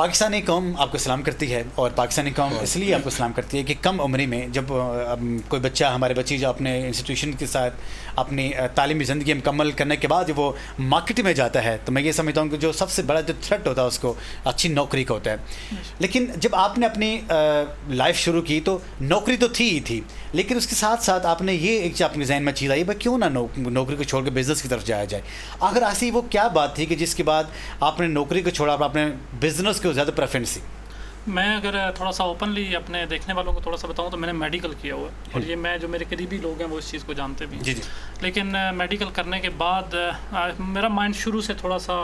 پاکستانی قوم آپ کو سلام کرتی ہے، اور پاکستانی قوم اس لیے آپ کو سلام کرتی ہے کہ کم عمری میں جب کوئی بچہ، ہمارے بچی جو اپنے انسٹیٹیوشن کے ساتھ اپنی تعلیمی زندگی مکمل کرنے کے بعد جب وہ مارکیٹ میں جاتا ہے تو میں یہ سمجھتا ہوں کہ جو سب سے بڑا جو تھریٹ ہوتا ہے اس کو اچھی نوکری کا ہوتا ہے. لیکن جب آپ نے اپنی لائف شروع کی تو نوکری تو تھی ہی تھی، لیکن اس کے ساتھ ساتھ آپ نے یہ ایک اپنے ذہن میں چیز آئی بھائی کیوں نہ نوکری کو چھوڑ کے بزنس کی طرف جایا جائے. آخر ایسی وہ کیا بات تھی کہ جس کے بعد آپ نے نوکری کو چھوڑا، آپ نے بزنس کو زیادہ پریفرنس دی؟ میں اگر تھوڑا سا اوپنلی اپنے دیکھنے والوں کو تھوڑا سا بتاؤں تو میں نے میڈیکل کیا ہوا ہے، اور یہ میں جو میرے قریبی لوگ ہیں وہ اس چیز کو جانتے بھی ہیں. جی جی. لیکن میڈیکل کرنے کے بعد میرا مائنڈ شروع سے تھوڑا سا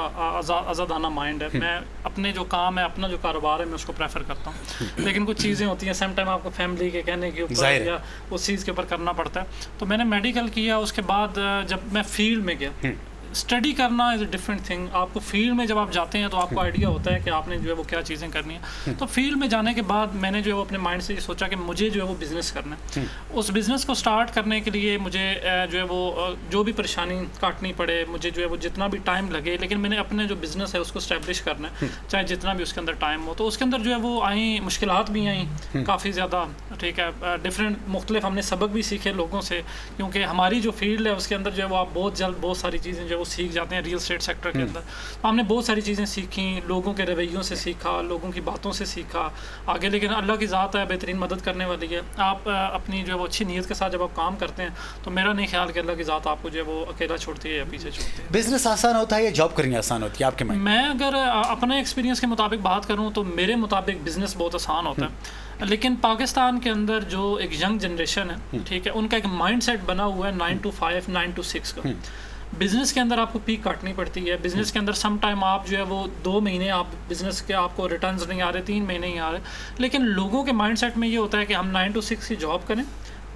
آزادانہ مائنڈ ہے. میں اپنے جو کام ہے، اپنا جو کاروبار ہے، میں اس کو پریفر کرتا ہوں. لیکن کچھ چیزیں ہوتی ہیں سیم ٹائم آپ کو فیملی کے کہنے کے اوپر یا اس چیز کے اوپر کرنا پڑتا ہے. تو میں نے میڈیکل کیا، اس کے بعد جب میں فیلڈ میں گیا، اسٹڈی کرنا از اے ڈفرینٹ تھنگ. آپ کو فیلڈ میں جب آپ جاتے ہیں تو آپ کو آئیڈیا ہوتا ہے کہ آپ نے جو ہے وہ کیا چیزیں کرنی ہیں. تو فیلڈ میں جانے کے بعد میں نے جو ہے وہ اپنے مائنڈ سے یہ سوچا کہ مجھے جو ہے وہ بزنس کرنا ہے. اس بزنس کو اسٹارٹ کرنے کے لیے مجھے جو ہے وہ جو بھی پریشانی کاٹنی پڑے، مجھے جو ہے وہ جتنا بھی ٹائم لگے، لیکن میں نے اپنے جو بزنس ہے اس کو اسٹیبلش کرنا ہے، چاہے جتنا بھی اس کے اندر ٹائم ہو. تو اس کے اندر جو ہے وہ آئیں، مشکلات بھی آئیں کافی زیادہ، ٹھیک ہے، ڈفرینٹ مختلف ہم نے سبق بھی سیکھے لوگوں سے، کیونکہ ہماری جو فیلڈ ہے اس کے اندر جو ہے وہ آپ بہت جلد بہت ساری چیزیں جو ہے وہ سیکھ جاتے ہیں. ریئل اسٹیٹ سیکٹر کے اندر ہم نے بہت ساری چیزیں سیکھیں، لوگوں کے رویوں سے سیکھا، لوگوں کی باتوں سے سیکھا آگے. لیکن اللہ کی ذات ہے، بہترین مدد کرنے والی ہے. آپ اپنی جو ہے وہ اچھی نیت کے ساتھ جب آپ کام کرتے ہیں تو میرا نہیں خیال کہ اللہ کی ذات آپ کو جو ہے وہ اکیلا چھوڑتی ہے یا پیچھے چھوڑتی ہے. بزنس آسان ہوتا ہے یا جاب کرنی آسان ہوتی ہے آپ کے مائنڈ میں؟ میں اگر اپنے ایکسپیرینس کے مطابق بات کروں تو میرے مطابق بزنس بہت آسان ہوتا ہے. لیکن پاکستان کے اندر جو ایک ینگ جنریشن ہے، ٹھیک ہے، ان کا ایک مائنڈ سیٹ بنا ہوا ہے 9 to 5 9 to 6 کا. بزنس کے اندر آپ کو پیک کاٹنی پڑتی ہے. بزنس کے اندر سم ٹائم آپ جو ہے وہ 2 مہینے آپ بزنس کے آپ کو ریٹرنز نہیں آ رہے، 3 مہینے ہی آ رہے. لیکن لوگوں کے مائنڈ سیٹ میں یہ ہوتا ہے کہ ہم 9 to 6 کی جاب کریں،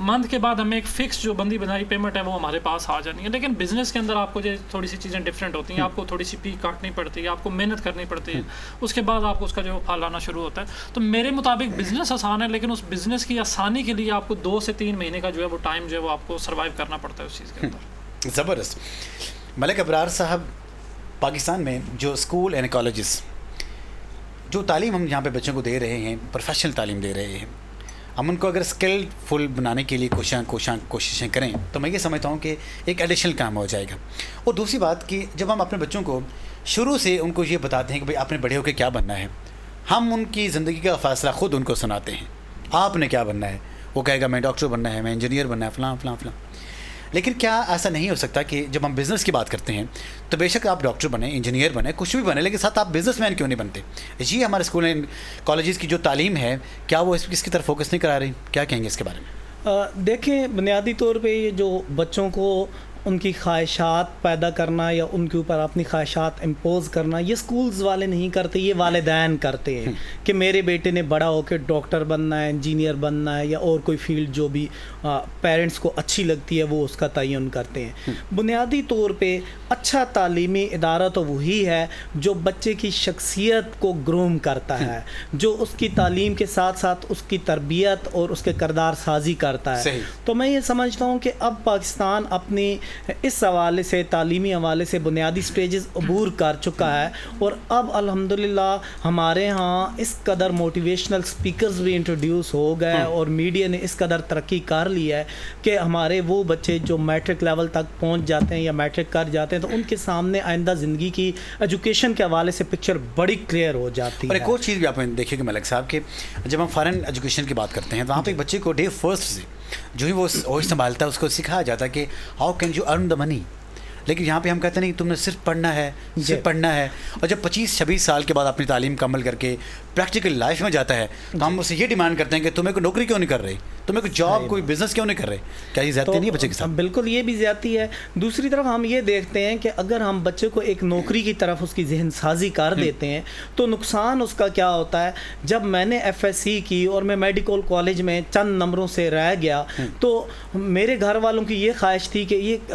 منتھ کے بعد ہمیں ایک فکس جو بندی بنائی پیمنٹ ہے وہ ہمارے پاس آ جانی ہے. لیکن بزنس کے اندر آپ کو جو تھوڑی سی چیزیں ڈفرینٹ ہوتی ہیں. آپ کو تھوڑی سی پیک کاٹنی پڑتی ہے، آپ کو محنت کرنی پڑتی ہے، اس کے بعد آپ کو اس کا جو پھل آنا شروع ہوتا ہے. تو میرے مطابق بزنس آسان ہے، لیکن اس بزنس کی آسانی کے لیے آپ کو 2 سے 3 مہینے کا جو ہے وہ ٹائم جو ہے وہ آپ کو سروائیو کرنا پڑتا ہے اس چیز کے اندر. زبردست. ملک ابرار صاحب، پاکستان میں جو اسکول اینڈ کالجز، جو تعلیم ہم یہاں پہ بچوں کو دے رہے ہیں، پروفیشنل تعلیم دے رہے ہیں، ہم ان کو اگر اسکل فل بنانے کے لیے کوششیں کریں تو میں یہ سمجھتا ہوں کہ ایک ایڈیشنل کام ہو جائے گا. اور دوسری بات کہ جب ہم اپنے بچوں کو شروع سے ان کو یہ بتاتے ہیں کہ بھائی آپ نے بڑے ہو کے کیا بننا ہے، ہم ان کی زندگی کا فیصلہ خود ان کو سناتے ہیں. آپ نے کیا بننا ہے، وہ کہے گا میں ڈاکٹر بننا ہے، میں انجینئر بننا ہے، فلاں فلاں فلاں. لیکن کیا ایسا نہیں ہو سکتا کہ جب ہم بزنس کی بات کرتے ہیں تو بے شک آپ ڈاکٹر بنیں، انجینئر بنیں، کچھ بھی بنیں، لیکن ساتھ آپ بزنس مین کیوں نہیں بنتے؟ جی ہمارے اسکول اینڈ کالجز کی جو تعلیم ہے کیا وہ اس کی طرف فوکس نہیں کرا رہی؟ کیا کہیں گے اس کے بارے میں؟ دیکھیں، بنیادی طور پہ یہ جو بچوں کو ان کی خواہشات پیدا کرنا یا ان کے اوپر اپنی خواہشات امپوز کرنا، یہ سکولز والے نہیں کرتے، یہ والدین کرتے ہیں کہ میرے بیٹے نے بڑا ہو کے ڈاکٹر بننا ہے، انجینئر بننا ہے، یا اور کوئی فیلڈ جو بھی پیرنٹس کو اچھی لگتی ہے وہ اس کا تعین کرتے ہیں. بنیادی طور پہ اچھا تعلیمی ادارہ تو وہی ہے جو بچے کی شخصیت کو گروم کرتا ہے، جو اس کی تعلیم کے ساتھ ساتھ اس کی تربیت اور اس کے کردار سازی کرتا ہے. تو میں یہ سمجھتا ہوں کہ اب پاکستان اپنی اس حوالے سے، تعلیمی حوالے سے بنیادی سٹیجز عبور کر چکا ہے، اور اب الحمدللہ ہمارے ہاں اس قدر موٹیویشنل سپیکرز بھی انٹروڈیوس ہو گئے اور میڈیا نے اس قدر ترقی کر لی ہے کہ ہمارے وہ بچے جو میٹرک لیول تک پہنچ جاتے ہیں یا میٹرک کر جاتے ہیں تو ان کے سامنے آئندہ زندگی کی ایجوکیشن کے حوالے سے پکچر بڑی کلیئر ہو جاتی ہے. اور ایک اور چیز بھی آپ نے دیکھیے کہ ملک صاحب کہ جب ہم فارن ایجوکیشن کی بات کرتے ہیں تو وہاں پہ ایک بچے کو ڈے فرسٹ سے جو ہی وہ ہوش سنبھالتا ہے اس کو سکھایا جاتا ہے کہ ہاؤ کین یو ارن دا منی. لیکن یہاں پہ ہم کہتے ہیں نہیں، تم نے صرف پڑھنا ہے، صرف پڑھنا ہے. اور جب 25-26 سال کے بعد اپنی تعلیم مکمل کر کے پریکٹیکل لائف میں جاتا ہے تو ہم اسے یہ ڈیمانڈ کرتے ہیں کہ تمہیں کوئی نوکری کیوں نہیں کر رہی، تمہیں کوئی جاب، کوئی بزنس کیوں نہیں کر رہے؟ کیا یہ زیادتی نہیں ہے بچے کے ساتھ؟ بالکل یہ بھی زیادتی ہے. دوسری طرف ہم یہ دیکھتے ہیں کہ اگر ہم بچے کو ایک نوکری کی طرف اس کی ذہن سازی کر دیتے ہیں تو نقصان اس کا کیا ہوتا ہے. جب میں نے FSC کی اور میں میڈیکل کالج میں چند نمبروں سے رہ گیا تو میرے گھر والوں کی یہ خواہش تھی کہ یہ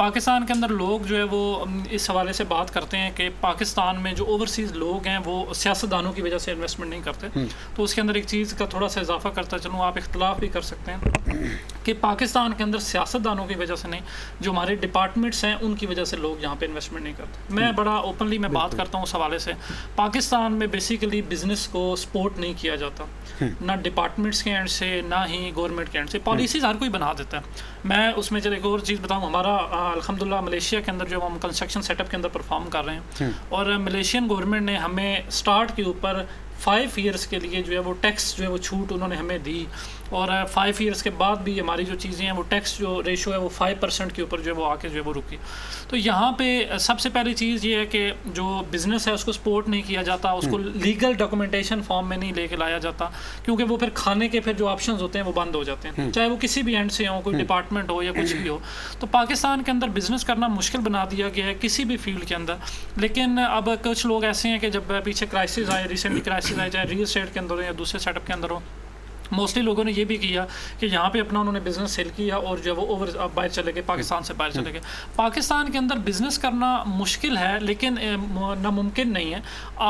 پاکستان کے اندر لوگ جو ہے وہ اس حوالے سے بات کرتے ہیں کہ پاکستان میں جو اوورسیز لوگ ہیں وہ سیاستدانوں کی وجہ سے انویسٹمنٹ نہیں کرتے. تو اس کے اندر ایک چیز کا تھوڑا سا اضافہ کرتا چلوں, آپ اختلاف بھی کر سکتے ہیں کہ پاکستان کے اندر سیاستدانوں کی وجہ سے نہیں, جو ہمارے ڈپارٹمنٹس ہیں ان کی وجہ سے لوگ یہاں پہ انویسٹمنٹ نہیں کرتے. میں بڑا اوپنلی میں بات کرتا ہوں اس حوالے سے. پاکستان میں بیسیکلی بزنس کو سپورٹ نہیں کیا جاتا, نہ ڈپارٹمنٹس کے اینڈ سے نہ ہی گورنمنٹ کے اینڈ سے. پالیسیز ہر کوئی بنا دیتا ہے. میں اس میں چلے ایک اور چیز بتاؤں, ہمارا الحمدللہ ملیشیا کے اندر جو ہم کنسٹرکشن سیٹ اپ کے اندر پرفارم کر رہے ہیں, اور ملیشین گورنمنٹ نے ہمیں اسٹارٹ کے اوپر 5 ایئرس کے لیے جو ہے وہ ٹیکس جو ہے وہ چھوٹ انہوں نے ہمیں دی, اور 5 ایئرس کے بعد بھی ہماری جو چیزیں ہیں وہ ٹیکس جو ریشو ہے وہ 5% کے اوپر جو ہے وہ آ کے جو ہے وہ رکی. تو یہاں پہ سب سے پہلی چیز یہ ہے کہ جو بزنس ہے اس کو سپورٹ نہیں کیا جاتا, اس کو لیگل ڈاکومنٹیشن فارم میں نہیں لے کے لایا جاتا, کیونکہ وہ پھر کھانے کے پھر جو آپشنز ہوتے ہیں وہ بند ہو جاتے ہیں, چاہے وہ کسی بھی اینڈ سے ہوں, کوئی ڈپارٹمنٹ ہو یا کچھ بھی ہو. تو پاکستان کے اندر بزنس کرنا مشکل بنا دیا گیا ہے کسی بھی فیلڈ کے اندر. لیکن اب کچھ لوگ ایسے ہیں کہ جب پیچھے کرائسس آئے, ریسنٹلی کرائسس آئے, چاہے ریل اسٹیٹ کے اندر ہو یا دوسرے سیٹ اپ کے اندر ہو, موسٹلی لوگوں نے یہ بھی کیا کہ یہاں پہ اپنا انہوں نے بزنس سیل کیا اور جو وہ باہر چلے گئے, پاکستان سے باہر چلے گئے. پاکستان کے اندر بزنس کرنا مشکل ہے لیکن ناممکن نہیں ہے,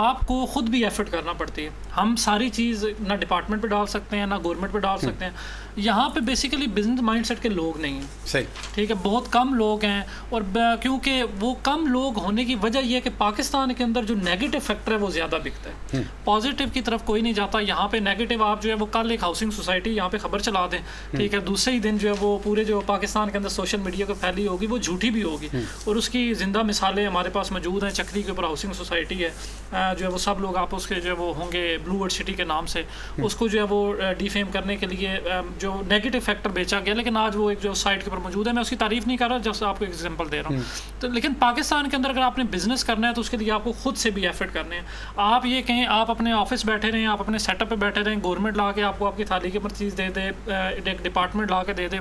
آپ کو خود بھی ایفرٹ کرنا پڑتی ہے. ہم ساری چیز نہ ڈپارٹمنٹ پہ ڈال سکتے ہیں نہ گورنمنٹ پہ ڈال سکتے ہیں. یہاں پہ بیسیکلی بزنس مائنڈ سیٹ کے لوگ نہیں ہیں, صحیح, ٹھیک ہے, بہت کم لوگ ہیں. اور کیونکہ وہ کم لوگ ہونے کی وجہ یہ ہے کہ پاکستان کے اندر جو نیگیٹو فیکٹر ہے وہ زیادہ بکتا ہے, پازیٹیو کی طرف کوئی نہیں جاتا. یہاں پہ نیگیٹو آپ جو ہے وہ کل ایک ہاؤسنگ سوسائٹی یہاں پہ خبر چلا دیں, ٹھیک ہے, دوسرے ہی دن جو ہے وہ پورے جو پاکستان کے اندر سوشل میڈیا کو پھیلی ہوگی وہ جھوٹی بھی ہوگی, اور اس کی زندہ مثالیں ہمارے پاس موجود ہیں. چکری کے اوپر ہاؤسنگ سوسائٹی ہے جو ہے وہ سب لوگ آپ اس کے جو ہے وہ ہوں گے بلو ورڈ سٹی کے نام سے, اس کو جو ہے وہ ڈیفیم کرنے کے لیے جو نیگیٹو فیکٹر بیچا گیا, لیکن آج وہ ایک جو سائٹ کے اوپر موجود ہے. میں اس کی تعریف نہیں کر رہا, جب آپ کو ایگزامپل دے رہا ہوں. تو لیکن پاکستان کے اندر اگر آپ نے بزنس کرنا ہے تو اس کے لیے آپ کو خود سے بھی ایفرٹ کرنے ہیں. آپ یہ کہیں آپ اپنے آفس بیٹھے رہیں, آپ اپنے سیٹ اپ پہ بیٹھے رہیں, گورنمنٹ لا کے آپ کو آپ کی تھالی کے اوپر چیز دے دے, ایک ڈپارٹمنٹ لا کے دے دے,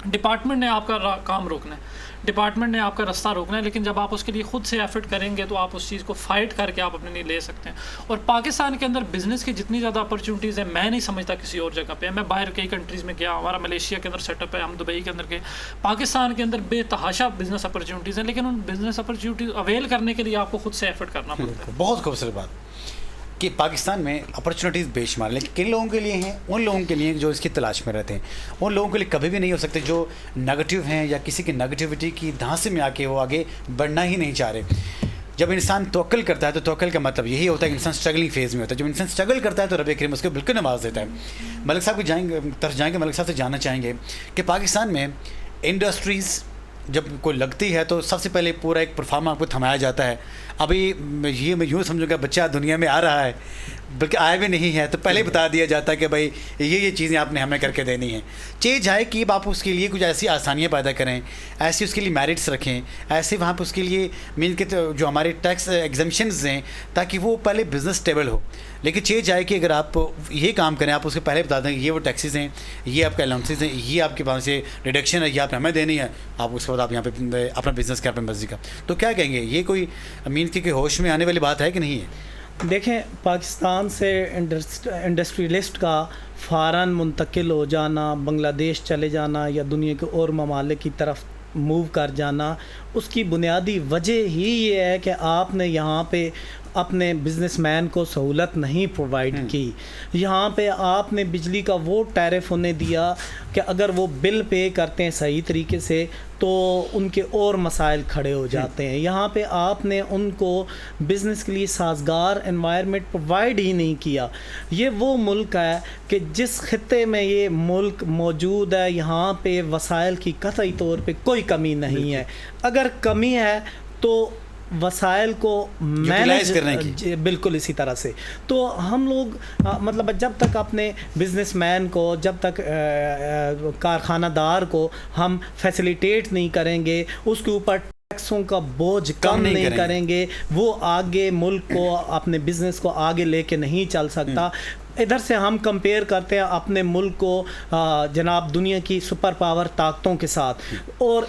ڈپارٹمنٹ نے آپ کا کام روکنا ہے, ڈپارٹمنٹ نے آپ کا رستہ روکنا ہے. لیکن جب آپ اس کے لیے خود سے ایفرٹ کریں گے تو آپ اس چیز کو فائٹ کر کے آپ اپنے لیے لے سکتے ہیں. اور پاکستان کے اندر بزنس کی جتنی زیادہ اپرچونیٹیز ہیں میں نہیں سمجھتا کسی اور جگہ پہ. میں باہر کئی کنٹریز میں گیا, ہمارا ملیشیا کے اندر سیٹ اپ ہے, ہم دبئی کے اندر گئے. پاکستان کے اندر بے تحاشا بزنس اپرچونیٹیز ہیں, لیکن ان بزنس اپرچونیٹیز اویل کرنے کے لیے آپ کو خود سے ایفرٹ کرنا پڑتا ہے. بہت خوبصورت بات کہ پاکستان میں اپرچونیٹیز بے شمار, لیکن کن لوگوں کے لیے ہیں, ان لوگوں کے لیے جو اس کی تلاش میں رہتے ہیں. ان لوگوں کے لیے کبھی بھی نہیں ہو سکتے جو نگیٹیو ہیں یا کسی کی نگیٹیوٹی کی دھانسے میں آ کے وہ آگے بڑھنا ہی نہیں چاہ رہے. جب انسان توکل کرتا ہے تو توکل کا مطلب یہی ہوتا ہے کہ انسان اسٹرگلنگ فیز میں ہوتا ہے. جب انسان اسٹرگل کرتا ہے تو رب کریم اس کو بالکل نواز دیتا ہے. ملک صاحب کو طرف جائیں گے, ملک صاحب سے جاننا چاہیں گے کہ پاکستان میں انڈسٹریز جب کوئی لگتی ہے تو سب سے پہلے پورا ایک پرفارما آپ کو تھمایا جاتا ہے. ابھی یہ میں یوں سمجھوں گا بچہ دنیا میں آ رہا ہے, بلکہ آیا بھی نہیں ہے, تو پہلے بتا دیا جاتا ہے کہ بھائی یہ چیزیں آپ نے ہمیں کر کے دینی ہیں. چیز ہے کہ آپ اس کے لیے کچھ ایسی آسانیاں پیدا کریں, ایسی اس کے لیے میرٹس رکھیں, ایسے وہاں پہ اس کے لیے مین کے جو ہمارے ٹیکس ایگزمپشنز ہیں تاکہ وہ پہلے بزنس اسٹیبل ہو. لیکن چیز ہے کہ اگر آپ یہ کام کریں, آپ اس کو پہلے بتا دیں کہ یہ وہ ٹیکسیز ہیں, یہ آپ کے الاؤنسز ہیں, یہ آپ کے پاس سے ریڈکشن ہے, یہ آپ نے ہمیں دینی ہے, آپ اس کے بعد آپ یہاں پہ اپنا بزنس کیا اپنے مرضی کا, تو کیا کہیں گے یہ کوئی مین کی ہوش میں آنے والی بات ہے کہ نہیں ہے؟ دیکھیں, پاکستان سے انڈسٹریلسٹ کا فوراً منتقل ہو جانا, بنگلہ دیش چلے جانا یا دنیا کے اور ممالک کی طرف موو کر جانا, اس کی بنیادی وجہ ہی یہ ہے کہ آپ نے یہاں پہ اپنے بزنس مین کو سہولت نہیں پرووائڈ کی. یہاں پہ آپ نے بجلی کا وہ ٹیرف انہیں دیا کہ اگر وہ بل پے کرتے ہیں صحیح طریقے سے تو ان کے اور مسائل کھڑے ہو جاتے ہیں. یہاں پہ آپ نے ان کو بزنس کے لیے سازگار انوائرمنٹ پرووائڈ ہی نہیں کیا. یہ وہ ملک ہے کہ جس خطے میں یہ ملک موجود ہے یہاں پہ وسائل کی قطعی طور پہ کوئی کمی نہیں ہے. اگر کمی ہے تو وسائل کو مینیج کرنے کی, بالکل اسی طرح سے. تو ہم لوگ مطلب جب تک اپنے بزنس مین کو, جب تک کارخانہ دار کو ہم فیسیلیٹیٹ نہیں کریں گے, اس کے اوپر ٹیکسوں کا بوجھ کم نہیں کریں گے, وہ آگے ملک کو اپنے بزنس کو آگے لے کے نہیں چل سکتا. ادھر سے ہم کمپیئر کرتے ہیں اپنے ملک کو جناب دنیا کی سپر پاور طاقتوں کے ساتھ, اور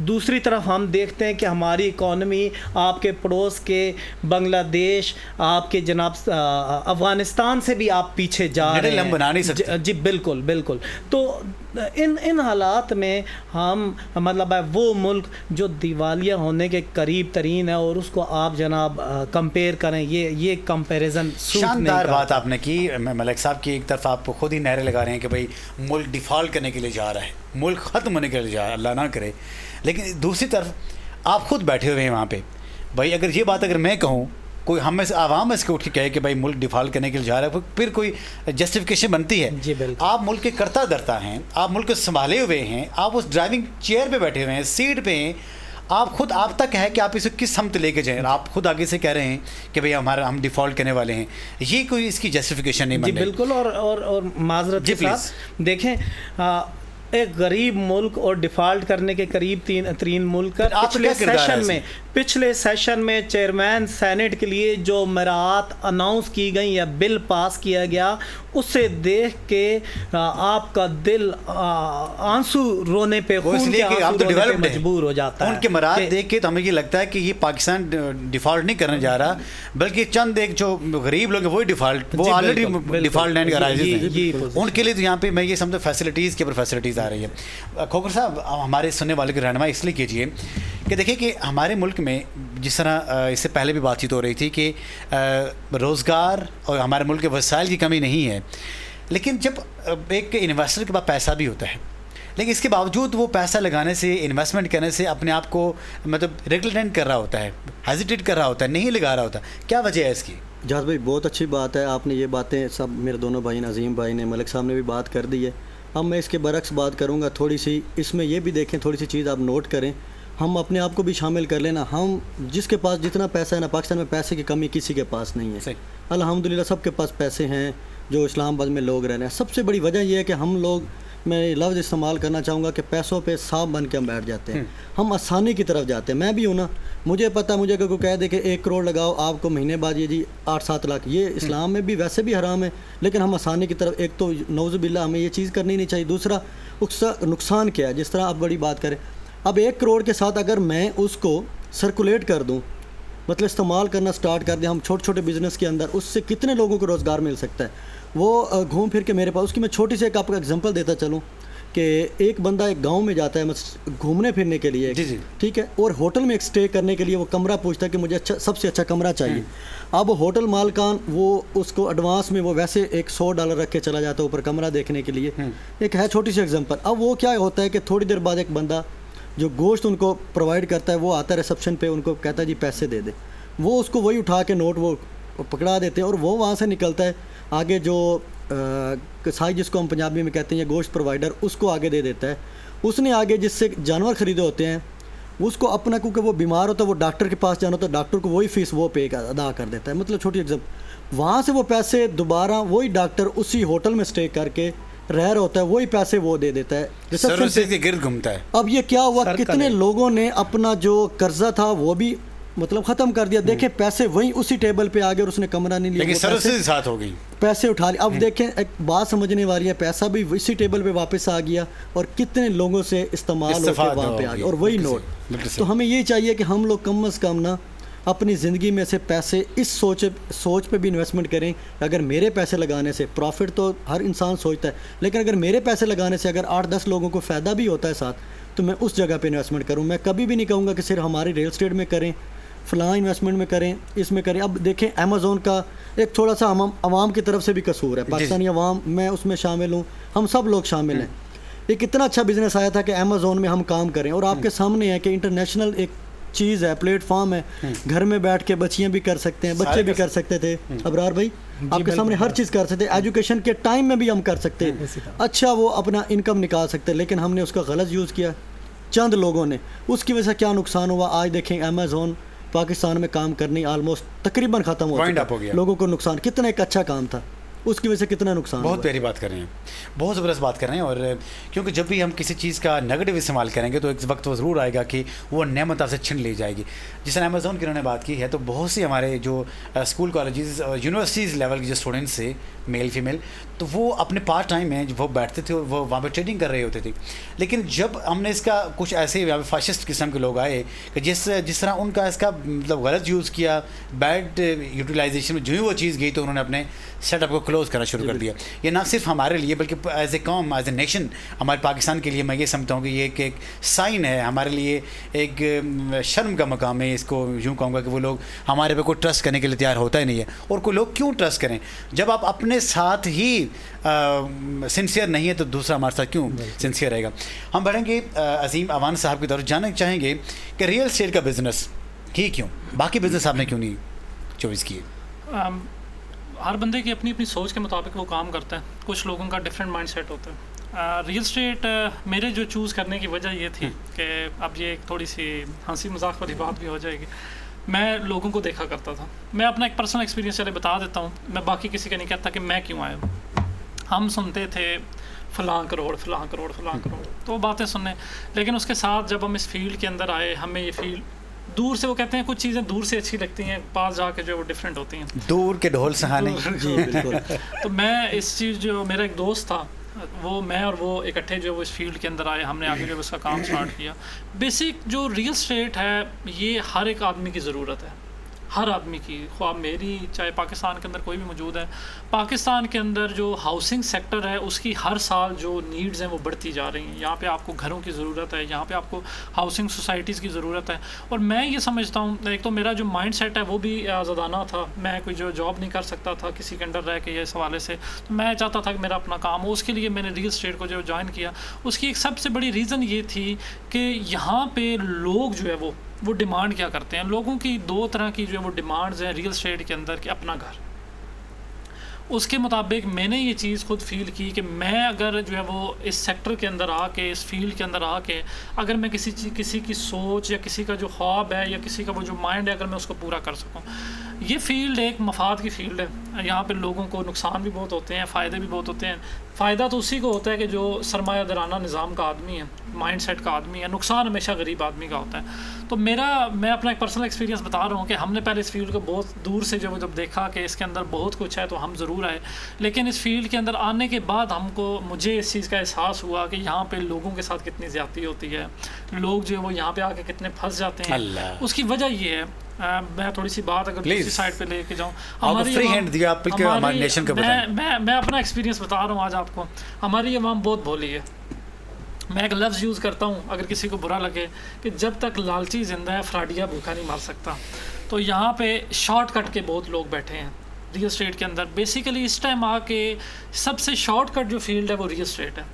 دوسری طرف ہم دیکھتے ہیں کہ ہماری اکانومی آپ کے پڑوس کے بنگلہ دیش, آپ کے جناب افغانستان سے بھی آپ پیچھے جا رہے ہیں. جی بالکل بالکل. تو ان حالات میں ہم مطلب ہے وہ ملک جو دیوالیہ ہونے کے قریب ترین ہے اور اس کو آپ جناب کمپیئر کریں، یہ کمپیریزن شاندار بات آپ نے کی ملک صاحب کی. ایک طرف آپ خود ہی نعرے لگا رہے ہیں کہ بھائی ملک ڈیفالٹ کرنے کے لیے جا رہا ہے، ملک ختم ہونے کے لیے جا رہا ہے، اللہ نہ کرے. لیکن دوسری طرف آپ خود بیٹھے ہوئے ہیں وہاں پہ. بھائی اگر یہ بات اگر میں کہوں، کوئی ہم میں سے عوام اس کو اٹھ کے کہے کہ بھائی ملک ڈیفالٹ کرنے کے لیے جا رہا ہے، پھر کوئی جسٹیفیکیشن بنتی ہے. جی بالکل. آپ ملک کے کرتا درتا ہیں، آپ ملک کو سنبھالے ہوئے ہیں، آپ اس ڈرائیونگ چیئر پہ بیٹھے ہوئے ہیں، سیٹ پہ ہیں، آپ خود آپ تک ہے کہ آپ اسے کس سمت لے کے جائیں. آپ خود آگے سے کہہ رہے ہیں کہ بھئی ہم ڈیفالٹ کرنے والے ہیں. یہ کوئی اس کی جسٹیفیکیشن نہیں بن رہی. جی بالکل. اور معذرت کے ساتھ دیکھیں ایک غریب ملک اور ڈیفالٹ کرنے کے قریب ترین ملک پچھلے سیشن میں چیئرمین سینٹ کے لیے جو مراعات اناؤنس کی گئی یا بل پاس کیا گیا، اسے دیکھ کے آپ کا دل آنسو رونے پہ مجبور ہو جاتا ہے. ان کے مراعات دیکھ کے تو ہمیں یہ لگتا ہے کہ یہ پاکستان ڈیفالٹ نہیں کرنے جا رہا، بلکہ چند ایک جو غریب لوگ ہیں وہی ڈیفالٹ، وہ آلریڈی ڈیفالٹ لینڈ کا رائز ہیں. ان کے لیے تو یہاں پہ میں یہ سمجھتا فیسلٹیز کے اوپر فیسلٹیز آ رہی ہے. کھوکھر صاحب ہمارے سننے والے کی رہنمائی اس لیے کیجیے کہ دیکھیں کہ ہمارے ملک میں جس طرح اس سے پہلے بھی بات چیت ہو رہی تھی کہ روزگار اور ہمارے ملک کے وسائل کی کمی نہیں ہے، لیکن جب ایک انویسٹر کے پاس پیسہ بھی ہوتا ہے، لیکن اس کے باوجود وہ پیسہ لگانے سے، انویسٹمنٹ کرنے سے اپنے آپ کو مطلب ریگولیٹ کر رہا ہوتا ہے، ہیزیٹیٹ کر رہا ہوتا ہے، نہیں لگا رہا ہوتا. کیا وجہ ہے اس کی؟ جہاز بھائی بہت اچھی بات ہے، آپ نے یہ باتیں سب میرے دونوں بھائی عظیم بھائی نے، ملک صاحب نے بھی بات کر دی ہے. اب میں اس کے برعکس بات کروں گا تھوڑی سی. اس میں یہ بھی دیکھیں، تھوڑی سی چیز آپ نوٹ کریں، ہم اپنے آپ کو بھی شامل کر لینا. ہم جس کے پاس جتنا پیسہ ہے نا، پاکستان میں پیسے کی کمی کسی کے پاس نہیں ہے. الحمدللہ سب کے پاس پیسے ہیں جو اسلام آباد میں لوگ رہ رہے ہیں. سب سے بڑی وجہ یہ ہے کہ ہم لوگ، میں لفظ استعمال کرنا چاہوں گا کہ پیسوں پہ سانپ بن کے ہم بیٹھ جاتے ہیں. ہم آسانی کی طرف جاتے ہیں. میں بھی ہوں نا، مجھے پتہ، مجھے اگر کوئی کہہ دے کہ 1 کروڑ لگاؤ آپ کو مہینے بعد یہ جی 8-7 لاکھ، یہ اسلام میں بھی ویسے بھی حرام ہے، لیکن ہم آسانی کی طرف، ایک تو نعوذ باللہ ہمیں یہ چیز کرنی نہیں چاہیے. دوسرا نقصان کیا ہے، جس طرح آپ بڑی بات کریں. اب 1 کروڑ کے ساتھ اگر میں اس کو سرکولیٹ کر دوں، مطلب استعمال کرنا سٹارٹ کر دیں ہم چھوٹے چھوٹے بزنس کے اندر، اس سے کتنے لوگوں کو روزگار مل سکتا ہے. وہ گھوم پھر کے میرے پاس، اس کی میں چھوٹی سی ایک آپ کو ایگزامپل دیتا چلوں کہ ایک بندہ ایک گاؤں میں جاتا ہے گھومنے پھرنے کے لیے، ٹھیک ہے، اور ہوٹل میں ایک اسٹے کرنے کے لیے وہ کمرہ پوچھتا ہے کہ مجھے اچھا، سب سے اچھا کمرہ چاہیے. اب ہوٹل مالکان وہ اس کو ایڈوانس میں وہ ویسے ایک $100 رکھ کے چلا جاتا ہے اوپر کمرہ دیکھنے کے لیے. ایک ہے چھوٹی سی ایگزامپل. اب وہ کیا ہوتا ہے کہ تھوڑی دیر بعد ایک بندہ جو گوشت ان کو پرووائڈ کرتا ہے وہ آتا ہے ریسپشن پہ، ان کو کہتا ہے جی پیسے دے دے. وہ اس کو وہی اٹھا کے نوٹ وہ پکڑا دیتے ہیں اور وہ وہاں سے نکلتا ہے آگے، جو کسائی جس کو ہم پنجابی میں کہتے ہیں، یا گوشت پرووائڈر، اس کو آگے دے دیتا ہے. اس نے آگے جس سے جانور خریدے ہوتے ہیں اس کو اپنا، کیونکہ وہ بیمار ہوتا ہے، وہ ڈاکٹر کے پاس جانا ہوتا ہے، ڈاکٹر کو وہی فیس وہ پے ادا کر دیتا ہے. مطلب چھوٹی ایگزامپل، وہاں سے وہ پیسے دوبارہ وہی ڈاکٹر اسی ہوٹل میں اسٹے کر کے رہ رہا ہوتا ہے، وہی پیسے وہ دے دیتا ہے، ریسپشن کے گرد گھومتا ہے. اب یہ کیا ہوا، کتنے لوگوں نے اپنا جو قرضہ تھا وہ بھی مطلب ختم کر دیا. دیکھیں پیسے وہیں اسی ٹیبل پہ آ گئے اور اس نے کمرہ نہیں لیا، لیکن سروسز ساتھ ہو گئی، پیسے اٹھا لیے. اب دیکھیں ایک بات سمجھنے والی ہے، پیسہ بھی اسی ٹیبل پہ واپس آ گیا اور کتنے لوگوں سے استعمال ہو کے وہاں پہ آ گیا، اور وہی نوٹ. تو ہمیں یہ چاہیے کہ ہم لوگ کم از کم نا اپنی زندگی میں سے پیسے اس سوچ پہ بھی انویسٹمنٹ کریں. اگر میرے پیسے لگانے سے پروفٹ تو ہر انسان سوچتا ہے، لیکن اگر میرے پیسے لگانے سے اگر 8-10 لوگوں کو فائدہ بھی ہوتا ہے ساتھ، تو میں اس جگہ پہ انویسٹمنٹ کروں. میں کبھی بھی نہیں کہوں گا کہ صرف ہماری ریل اسٹیٹ میں کریں، فلاں انویسٹمنٹ میں کریں، اس میں کریں. اب دیکھیں امیزون کا ایک تھوڑا سا عوام کی طرف سے بھی قصور ہے، پاکستانی عوام، میں اس میں شامل ہوں، ہم سب لوگ شامل ہیں. ایک اتنا اچھا بزنس آیا تھا کہ امیزون میں ہم کام کریں، اور آپ کے سامنے ہے کہ انٹرنیشنل ایک چیز ہے، پلیٹ فارم ہے، گھر میں بیٹھ کے بچیاں بھی کر سکتے ہیں، بچے بھی کر سکتے تھے. ابرار بھائی آپ کے سامنے ہر چیز کر سکتے ہیں، ایجوکیشن کے ٹائم میں بھی ہم کر سکتے ہیں، اچھا وہ اپنا انکم نکال سکتے ہیں. لیکن ہم نے اس کا غلط یوز کیا چند لوگوں نے، اس کی وجہ سے کیا نقصان ہوا. آج دیکھیں امیزون پاکستان میں کام کرنی آلموسٹ تقریباً ختم ہو گیا. لوگوں کو نقصان، کتنا ایک اچھا کام تھا، اس کی وجہ سے کتنا نقصان. بہت پیاری بات کر رہے ہیں، بہت زبردست بات کر رہے ہیں. اور کیونکہ جب بھی ہم کسی چیز کا نیگیٹو استعمال کریں گے تو ایک وقت وہ ضرور آئے گا کہ وہ نعمت آپ سے چھن لی جائے گی. جس طرح امیزون کی انہوں نے بات کی ہے، تو بہت سی ہمارے جو اسکول کالجز اور یونیورسٹیز لیول کے جو اسٹوڈنٹس تھے، میل فیمیل، تو وہ اپنے پارٹ ٹائم میں وہ بیٹھتے تھے، وہ وہاں پہ ٹریڈنگ کر رہے ہوتے تھے. لیکن جب ہم نے اس کا کچھ ایسے فاشسٹ قسم کے لوگ آئے کہ جس طرح ان کا اس کا مطلب غلط یوز کیا، بیڈ یوٹیلائزیشن میں جو ہی وہ چیز گئی، تو انہوں نے اپنے سیٹ اپ کو کلوز کلوز کرنا شروع کر دیا. یہ نہ صرف ہمارے لیے بلکہ ایز اے قوم, ایز اے نیشن, ہمارے پاکستان کے لیے میں یہ سمجھتا ہوں کہ یہ ایک سائن ہے ہمارے لیے, ایک شرم کا مقام ہے. اس کو یوں کہوں گا کہ وہ لوگ ہمارے پہ کوئی ٹرسٹ کرنے کے لیے تیار ہوتا ہی نہیں ہے. اور کوئی لوگ کیوں ٹرسٹ کریں جب آپ اپنے ساتھ ہی سنسیئر نہیں ہے تو دوسرا ہمارے ساتھ کیوں سنسیئر رہے گا. ہم بڑھیں گے عظیم اوان صاحب کی طرف. جاننا چاہیں گے کہ ریئل اسٹیٹ کا بزنس ہی کیوں, باقی بزنس آپ نے کیوں نہیں چوائس کیے؟ ہر بندے کی اپنی اپنی سوچ کے مطابق وہ کام کرتا ہے. کچھ لوگوں کا ڈفرینٹ مائنڈ سیٹ ہوتا ہے. ریئل اسٹیٹ میرے جو چوز کرنے کی وجہ یہ تھی کہ اب یہ ایک تھوڑی سی ہنسی مذاق والی بات بھی ہو جائے گی. میں لوگوں کو دیکھا کرتا تھا. میں اپنا ایک پرسنل ایکسپیرینس چلے بتا دیتا ہوں, میں باقی کسی کا نہیں کہتا کہ میں کیوں آیا ہوں. ہم سنتے تھے فلاں کروڑ فلاں کروڑ فلاں کروڑ, تو وہ باتیں سننے, لیکن اس کے ساتھ جب ہم اس فیلڈ کے اندر آئے ہمیں یہ فیلڈ دور سے, وہ کہتے ہیں کچھ چیزیں دور سے اچھی لگتی ہیں, پاس جا کے جو وہ ڈفرینٹ ہوتی ہیں. دور کے ڈھول سہانے. جی بالکل. تو میں اس چیز, جو میرا ایک دوست تھا, وہ میں اور وہ اکٹھے جو وہ اس فیلڈ کے اندر آئے, ہم نے آگے جو اس کا کام سٹارٹ کیا. بیسک جو ریئل اسٹیٹ ہے یہ ہر ایک آدمی کی ضرورت ہے, ہر آدمی کی, خواہ میری چاہے پاکستان کے اندر کوئی بھی موجود ہے. پاکستان کے اندر جو ہاؤسنگ سیکٹر ہے اس کی ہر سال جو نیڈز ہیں وہ بڑھتی جا رہی ہیں. یہاں پہ آپ کو گھروں کی ضرورت ہے, یہاں پہ آپ کو ہاؤسنگ سوسائٹیز کی ضرورت ہے. اور میں یہ سمجھتا ہوں, ایک تو میرا جو مائنڈ سیٹ ہے وہ بھی آزادانہ تھا, میں کوئی جو جاب نہیں کر سکتا تھا کسی کے انڈر رہ کے اس حوالے سے, تو میں چاہتا تھا کہ میرا اپنا کام ہو. اس کے لیے میں نے ریئل اسٹیٹ کو جو جوائن کیا, اس کی ایک سب سے بڑی ریزن یہ تھی کہ یہاں پہ لوگ جو ہے وہ ڈیمانڈ کیا کرتے ہیں. لوگوں کی دو طرح کی جو ہے وہ ڈیمانڈز ہیں ریئل اسٹیٹ کے اندر کہ اپنا گھر. اس کے مطابق میں نے یہ چیز خود فیل کی کہ میں اگر جو ہے وہ اس سیکٹر کے اندر آ کے, اس فیلڈ کے اندر آ کے, اگر میں کسی کی سوچ یا کسی کا جو خواب ہے یا کسی کا وہ جو مائنڈ ہے اگر میں اس کو پورا کر سکوں. یہ فیلڈ ایک مفاد کی فیلڈ ہے. یہاں پہ لوگوں کو نقصان بھی بہت ہوتے ہیں, فائدے بھی بہت ہوتے ہیں. فائدہ تو اسی کو ہوتا ہے کہ جو سرمایہ دارانہ نظام کا آدمی ہے, مائنڈ سیٹ کا آدمی ہے. نقصان ہمیشہ غریب آدمی کا ہوتا ہے. تو میں اپنا ایک پرسنل ایکسپیرینس بتا رہا ہوں کہ ہم نے پہلے اس فیلڈ کو بہت دور سے جب دیکھا کہ اس کے اندر بہت کچھ ہے تو ہم ضرور آئے. لیکن اس فیلڈ کے اندر آنے کے بعد مجھے اس چیز کا احساس ہوا کہ یہاں پہ لوگوں کے ساتھ کتنی زیادتی ہوتی ہے, لوگ جو ہے وہ یہاں پہ آ کے کتنے پھنس جاتے ہیں. اس کی وجہ یہ ہے, میں تھوڑی سی بات اگر دوسری سائڈ پہ لے کے جاؤں, میں اپنا ایکسپیرینس بتا رہا ہوں آج آپ کو. ہماری عوام بہت بھولی ہے. میں ایک لفظ یوز کرتا ہوں اگر کسی کو برا لگے, کہ جب تک لالچی زندہ ہے فراڈیا بھوکا نہیں مار سکتا. تو یہاں پہ شارٹ کٹ کے بہت لوگ بیٹھے ہیں ریئل اسٹیٹ کے اندر. بیسیکلی اس ٹائم آ کے سب سے شارٹ کٹ جو فیلڈ ہے وہ ریئل اسٹیٹ ہے.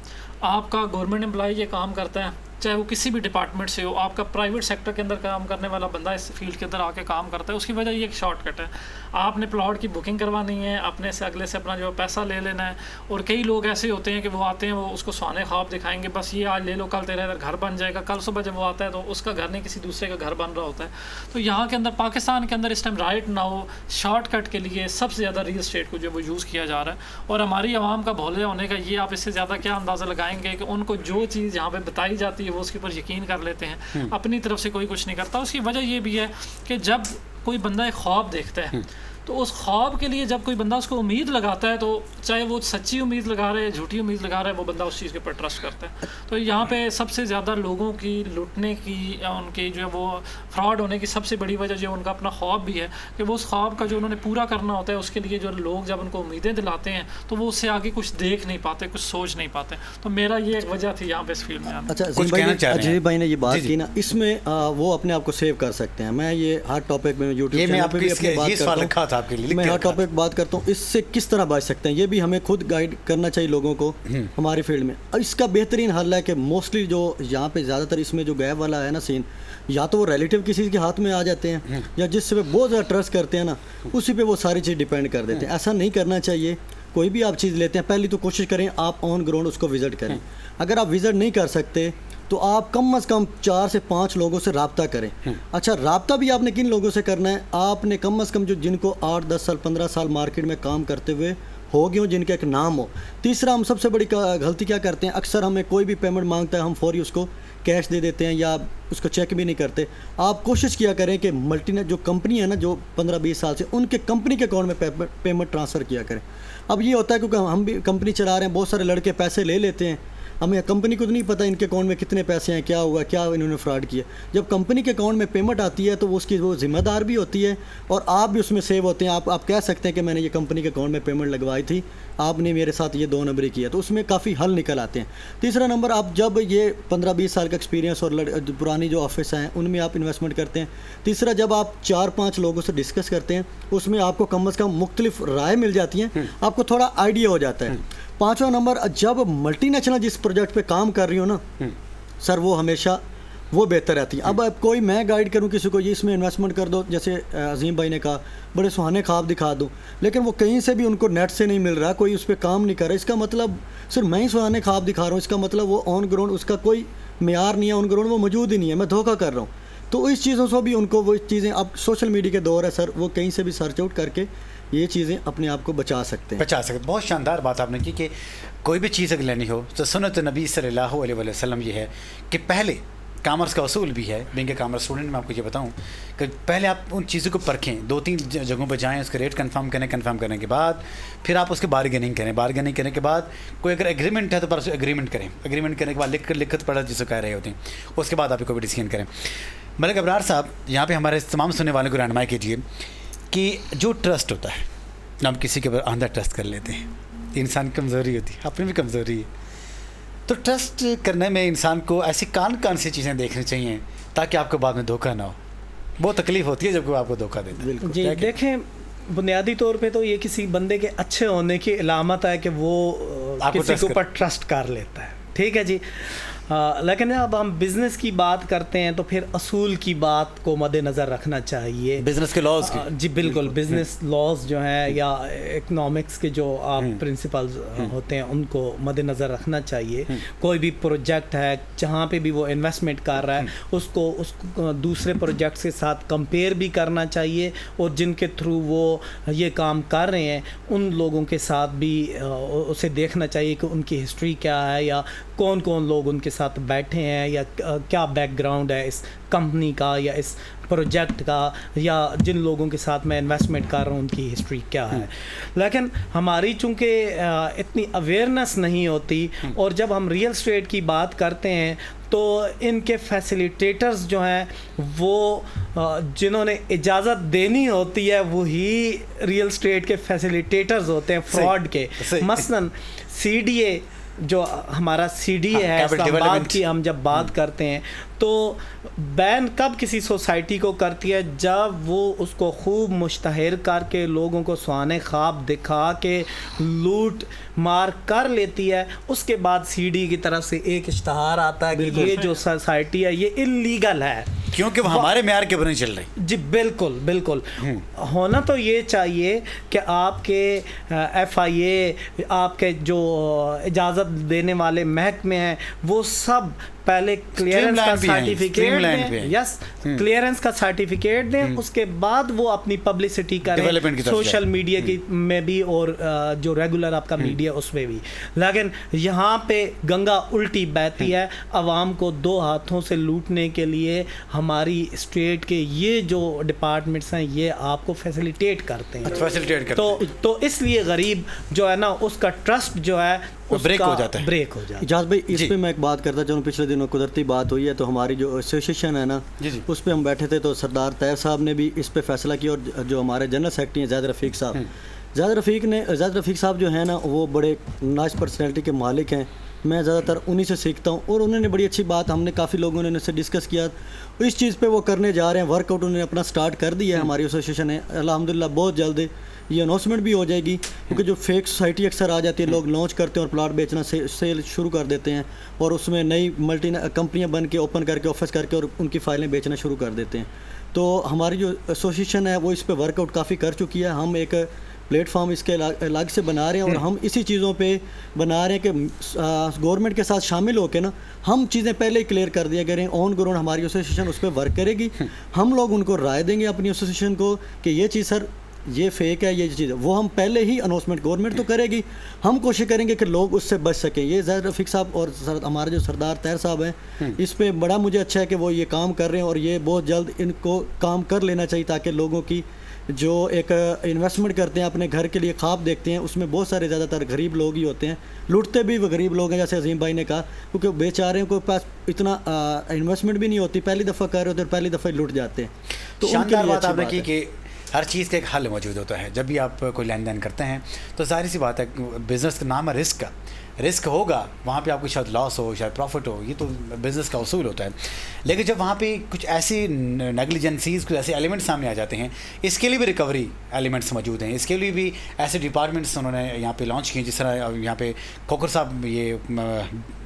آپ کا گورنمنٹ امپلائی یہ کام کرتا ہے, چاہے وہ کسی بھی ڈپارٹمنٹ سے ہو, آپ کا پرائیویٹ سیکٹر کے اندر کام کرنے والا بندہ اس فیلڈ کے اندر آ کے کام کرتا ہے. اس کی وجہ یہ ایک شارٹ کٹ ہے. آپ نے پلاٹ کی بکنگ کروانی ہے, اپنے سے اگلے سے اپنا جو پیسہ لے لینا ہے. اور کئی لوگ ایسے ہوتے ہیں کہ وہ آتے ہیں, وہ اس کو سونے خواب دکھائیں گے, بس یہ آج لے لو کل تیرا ادھر گھر بن جائے گا. کل صبح جب وہ آتا ہے تو اس کا گھر نہیں کسی دوسرے کا گھر بن رہا ہوتا ہے. تو یہاں کے اندر پاکستان کے اندر اس time right now shortcut کے لیے سب سے زیادہ ریئل اسٹیٹ کو جو وہ یوز کیا جا رہا ہے. اور ہماری عوام کا بھولے ہونے کا یہ آپ اس سے زیادہ کیا اندازہ لگائیں گے کہ ان کو جو چیز یہاں پہ بتائی جاتی ہے وہ اس کے اوپر یقین کر لیتے ہیں, اپنی طرف سے کوئی کچھ نہیں کرتا. اس کی وجہ یہ بھی ہے کہ جب کوئی بندہ ایک خواب دیکھتا ہے تو اس خواب کے لیے جب کوئی بندہ اس کو امید لگاتا ہے, تو چاہے وہ سچی امید لگا رہا ہے, جھوٹی امید لگا رہا ہے, وہ بندہ اس چیز کے اوپر ٹرسٹ کرتا ہے. تو یہاں پہ سب سے زیادہ لوگوں کی لوٹنے کی, ان کی جو ہے وہ فراڈ ہونے کی سب سے بڑی وجہ جو ان کا اپنا خواب بھی ہے کہ وہ اس خواب کا جو انہوں نے پورا کرنا ہوتا ہے, اس کے لیے جو لوگ جب ان کو امیدیں دلاتے ہیں تو وہ اس سے آگے کچھ دیکھ نہیں پاتے, کچھ سوچ نہیں پاتے. تو میرا یہ ایک وجہ تھی یہاں پہ اس فیلڈ میں آنا. اچھا اجے بھائی نے یہ بات کی نا, اس میں وہ اپنے آپ کو سیو کر سکتے ہیں. میں یہ ہر ٹاپک میں یوٹیوب چینل پہ بھی اپنی بات کرتا ہوں, اس سے کس طرح بچ سکتے ہیں یہ بھی ہمیں خود گائیڈ کرنا چاہیے لوگوں کو ہمارے فیلڈ میں. اس کا بہترین حل ہے کہ موسٹلی جو یہاں پہ زیادہ تر اس میں جو گیپ والا ہے نا سین, یا تو وہ ریلیٹیو کسی کے ہاتھ میں آ جاتے ہیں, یا جس سے وہ بہت زیادہ ٹرسٹ کرتے ہیں نا, اسی پہ وہ ساری چیز ڈیپینڈ کر دیتے ہیں. ایسا نہیں کرنا چاہیے. کوئی بھی آپ چیز لیتے ہیں پہلی تو کوشش کریں آپ آن گراؤنڈ اس کو وزٹ کریں. اگر آپ وزٹ نہیں کر سکتے تو آپ کم از کم 4 سے 5 لوگوں سے رابطہ کریں. اچھا, رابطہ بھی آپ نے کن لوگوں سے کرنا ہے؟ آپ نے کم از کم جو جن کو 8 10 سال 15 سال مارکیٹ میں کام کرتے ہوئے ہو گئے ہوں, جن کا ایک نام ہو. تیسرا, ہم سب سے بڑی غلطی کیا کرتے ہیں, اکثر ہمیں کوئی بھی پیمنٹ مانگتا ہے ہم فوری اس کو کیش دے دیتے ہیں یا اس کو چیک بھی نہیں کرتے. آپ کوشش کیا کریں کہ ملٹی نیٹ جو کمپنی ہے نا جو 15 20 سال سے, ان کے کمپنی کے اکاؤنٹ میں پیمنٹ ٹرانسفر کیا کریں. اب یہ ہوتا ہے کیونکہ ہم بھی کمپنی چلا رہے ہیں, بہت سارے لڑکے پیسے لے لیتے ہیں, ہمیں کمپنی کو تو نہیں پتہ ان کے اکاؤنٹ میں کتنے پیسے ہیں, کیا ہوا, کیا انہوں نے فراڈ کیا. جب کمپنی کے اکاؤنٹ میں پیمنٹ آتی ہے تو وہ اس کی وہ ذمہ دار بھی ہوتی ہے اور آپ بھی اس میں سیو ہوتے ہیں. آپ کہہ سکتے ہیں کہ میں نے یہ کمپنی کے اکاؤنٹ میں پیمنٹ لگوائی تھی, آپ نے میرے ساتھ یہ 2 نمبری کیا, تو اس میں کافی حل نکل آتے ہیں. تیسرا نمبر, آپ جب یہ 15-20 سال کا ایکسپیرینس اور پرانی جو آفس ہیں ان میں آپ انویسٹمنٹ کرتے ہیں. تیسرا, جب آپ 4-5 لوگوں سے ڈسکس کرتے ہیں اس میں آپ کو کم از کم مختلف رائے مل جاتی ہیں, آپ کو تھوڑا آئیڈیا ہو جاتا ہے. 5واں نمبر, جب ملٹی نیشنل جس پروجیکٹ پہ کام کر رہی ہوں نا سر, وہ ہمیشہ وہ بہتر رہتی ہے. اب کوئی میں گائیڈ کروں کسی کو یہ اس میں انویسٹمنٹ کر دو, جیسے عظیم بھائی نے کہا بڑے سہانے خواب دکھا دوں, لیکن وہ کہیں سے بھی ان کو نیٹ سے نہیں مل رہا, کوئی اس پہ کام نہیں کر رہا. اس کا مطلب صرف میں ہی سہانے خواب دکھا رہا ہوں, اس کا مطلب وہ آن گراؤنڈ اس کا کوئی معیار نہیں ہے, آن گراؤنڈ وہ موجود ہی نہیں ہے, میں دھوکہ کر رہا ہوں. تو اس چیزوں سے بھی ان کو وہ چیزیں, اب سوشل میڈیا کے دور ہے سر, وہ کہیں سے بھی سرچ آؤٹ کر کے یہ چیزیں اپنے آپ کو بچا سکتے ہیں. بہت شاندار بات آپ نے کی کہ کوئی بھی چیز اگر لینی ہو تو سنت نبی صلی اللہ علیہ وسلم یہ ہے کہ پہلے کامرس کا اصول بھی ہے, بینگ اے کامرس اسٹوڈنٹ میں آپ کو یہ بتاؤں کہ پہلے آپ ان چیزوں کو پرکھیں, 2-3 جگہوں پہ جائیں, اس کا ریٹ کنفرم کرنے کے بعد پھر آپ اس کے بارگیننگ کرنے کے بعد کوئی اگر ایگریمنٹ ہے تو پر ایگریمنٹ کرنے کے بعد لکھت پڑھا جسے کہہ رہے ہوتے ہیں, اس کے بعد آپ کوئی بھی ڈیسیژن کریں. ملک ابرار صاحب, یہاں پہ ہمارے تمام سننے والوں کو رہنمائی کیجیے کہ جو ٹرسٹ ہوتا ہے, ہم کسی کے اوپر آندھا ٹرسٹ کر لیتے ہیں, انسان کی کمزوری ہوتی ہے, اپنی بھی کمزوری ہے, تو ٹرسٹ کرنے میں انسان کو ایسی کون سی چیزیں دیکھنی چاہیے تاکہ آپ کو بعد میں دھوکہ نہ ہو. بہت تکلیف ہوتی ہے جب کوئی آپ کو دھوکہ دیتا ہے. جی دیکھیں, بنیادی طور پہ تو یہ کسی بندے کے اچھے ہونے کی علامت ہے کہ وہ کسی کے اوپر ٹرسٹ کر لیتا ہے, ٹھیک ہے جی. لیکن اب ہم بزنس کی بات کرتے ہیں تو پھر اصول کی بات کو مد نظر رکھنا چاہیے, بزنس کے لاز کی. جی بالکل, بزنس لاز جو ہیں یا اکنامکس کے جو آپ پرنسپلز ہوتے ہیں ان کو مد نظر رکھنا چاہیے. کوئی بھی پروجیکٹ ہے جہاں پہ بھی وہ انویسٹمنٹ کر رہا ہے اس کو دوسرے پروجیکٹس کے ساتھ کمپیئر بھی کرنا چاہیے, اور جن کے تھرو وہ یہ کام کر رہے ہیں ان لوگوں کے ساتھ بھی اسے دیکھنا چاہیے کہ ان کی ہسٹری کیا ہے, یا کون کون لوگ ان کے ساتھ بیٹھے ہیں, یا کیا بیک گراؤنڈ ہے اس کمپنی کا یا اس پروجیکٹ کا, یا جن لوگوں کے ساتھ میں انویسٹمنٹ کر رہا ہوں ان کی ہسٹری کیا ہے. لیکن ہماری چونکہ اتنی اویئرنیس نہیں ہوتی, اور جب ہم ریئل اسٹیٹ کی بات کرتے ہیں تو ان کے فیسیلیٹیٹرز جو ہیں وہ جنہوں نے اجازت دینی ہوتی ہے وہی ریئل اسٹیٹ کے فیسیلیٹیٹرز ہوتے ہیں فراڈ کے. مثلاً CDA جو ہمارا CDA ہے اسلام آباد کی, ہم جب بات کرتے ہیں تو بین کب کسی سوسائٹی کو کرتی ہے جب وہ اس کو خوب مشتہر کر کے لوگوں کو سہانے خواب دکھا کے لوٹ مار کر لیتی ہے. اس کے بعد CDA کی طرف سے ایک اشتہار آتا ہے کہ یہ جو سوسائٹی ہے یہ انلیگل ہے, کیونکہ وہ ہمارے معیار کے اوپر نہیں چل رہی. جی بالکل بالکل. ہونا تو یہ چاہیے کہ آپ کے FIA, آپ کے جو اجازت دینے والے محکمے ہیں وہ سب پہلے کلیئرنس کا سرٹیفکیٹ دیں, یس کلیئرنس کا سرٹیفکیٹ دیں, اس کے بعد وہ اپنی پبلسٹی کریں سوشل میڈیا کی میں بھی اور جو ریگولر آپ کا میڈیا اس میں بھی. لیکن یہاں پہ گنگا الٹی بہتی ہے, عوام کو 2 ہاتھوں سے لوٹنے کے لیے ہماری اسٹیٹ کے یہ جو ڈپارٹمنٹس ہیں یہ آپ کو فیسیلیٹیٹ کرتے ہیں. تو اس لیے غریب جو ہے نا اس کا ٹرسٹ جو ہے بریک ہو جاتا ہے. اجاز بھائی اس پہ میں ایک بات کرتا چاہوں, پچھلے دنوں قدرتی بات ہوئی ہے تو ہماری جو ایسوسیشن ہے نا اس پہ ہم بیٹھے تھے تو سردار طیب صاحب نے بھی اس پہ فیصلہ کیا, اور جو ہمارے جنرل سیکرٹری ہیں زید رفیق صاحب, زید رفیق صاحب جو ہیں نا وہ بڑے نائس پرسنالٹی کے مالک ہیں, میں زیادہ تر انہی سے سیکھتا ہوں, اور انہوں نے بڑی اچھی بات, ہم نے کافی لوگوں نے ان سے ڈسکس کیا, اس چیز پہ وہ کرنے جا رہے ہیں, ورک آؤٹ انہوں نے اپنا سٹارٹ کر دیا ہے. ہماری ایسوسیشن ہے الحمدللہ بہت جلد یہ اناؤنسمنٹ بھی ہو جائے گی, کیونکہ جو فیک سوسائٹی اکثر آ جاتی ہے, لوگ لانچ کرتے ہیں اور پلاٹ بیچنا سیل شروع کر دیتے ہیں, اور اس میں نئی ملٹی کمپنیاں بن کے اوپن کر کے آفس کر کے اور ان کی فائلیں بیچنا شروع کر دیتے ہیں. تو ہماری جو ایسوسیشن ہے وہ اس پہ ورک آؤٹ کافی کر چکی ہے. ہم ایک پلیٹ فارم اس کے الگ سے بنا رہے ہیں, اور ہم اسی چیزوں پہ بنا رہے ہیں کہ گورنمنٹ کے ساتھ شامل ہو کے نا ہم چیزیں پہلے ہی کلیئر کر دیا کریں. آن گراؤنڈ ہماری ایسوسیشن اس پہ ورک کرے گی, ہم لوگ ان کو رائے دیں گے اپنی ایسوسیشن کو کہ یہ چیز سر یہ فیک ہے, یہ چیز ہے, وہ ہم پہلے ہی اناؤنسمنٹ گورنمنٹ تو کرے گی, ہم کوشش کریں گے کہ لوگ اس سے بچ سکیں. یہ زید رفیق صاحب اور ہمارے جو سردار طاہر صاحب ہیں اس پہ بڑا مجھے اچھا ہے کہ وہ یہ کام کر رہے ہیں, اور یہ بہت جلد ان کو کام کر لینا چاہیے تاکہ لوگوں کی جو ایک انویسٹمنٹ کرتے ہیں اپنے گھر کے لیے خواب دیکھتے ہیں، اس میں بہت سارے زیادہ تر غریب لوگ ہی ہوتے ہیں، لوٹتے بھی وہ غریب لوگ ہیں جیسے عظیم بھائی نے کہا، کیونکہ بیچارے کو پاس اتنا انویسٹمنٹ بھی نہیں ہوتی، پہلی دفعہ کر رہے ہوتے اور پہلی دفعہ لٹ جاتے ہیں. تو ان کے شاندار لیے بات آپ نے اچھی کی کہ ہر چیز کا ایک حل موجود ہوتا ہے. جب بھی آپ کوئی لین دین کرتے ہیں تو ظاہر سی بات ہے بزنس کا نام ہے رسک کا، رسک ہوگا وہاں پہ آپ کو شاید لاس ہو شاید پروفٹ ہو، یہ تو بزنس کا اصول ہوتا ہے. لیکن جب وہاں پہ کچھ ایسی نیگلیجنسیز کچھ ایسے ایلیمنٹ سامنے آ جاتے ہیں، اس کے لیے بھی ریکوری ایلیمنٹس موجود ہیں، اس کے لیے بھی ایسے ڈپارٹمنٹس انہوں نے یہاں پہ لانچ کیے. جس طرح یہاں پہ کوکر صاحب یہ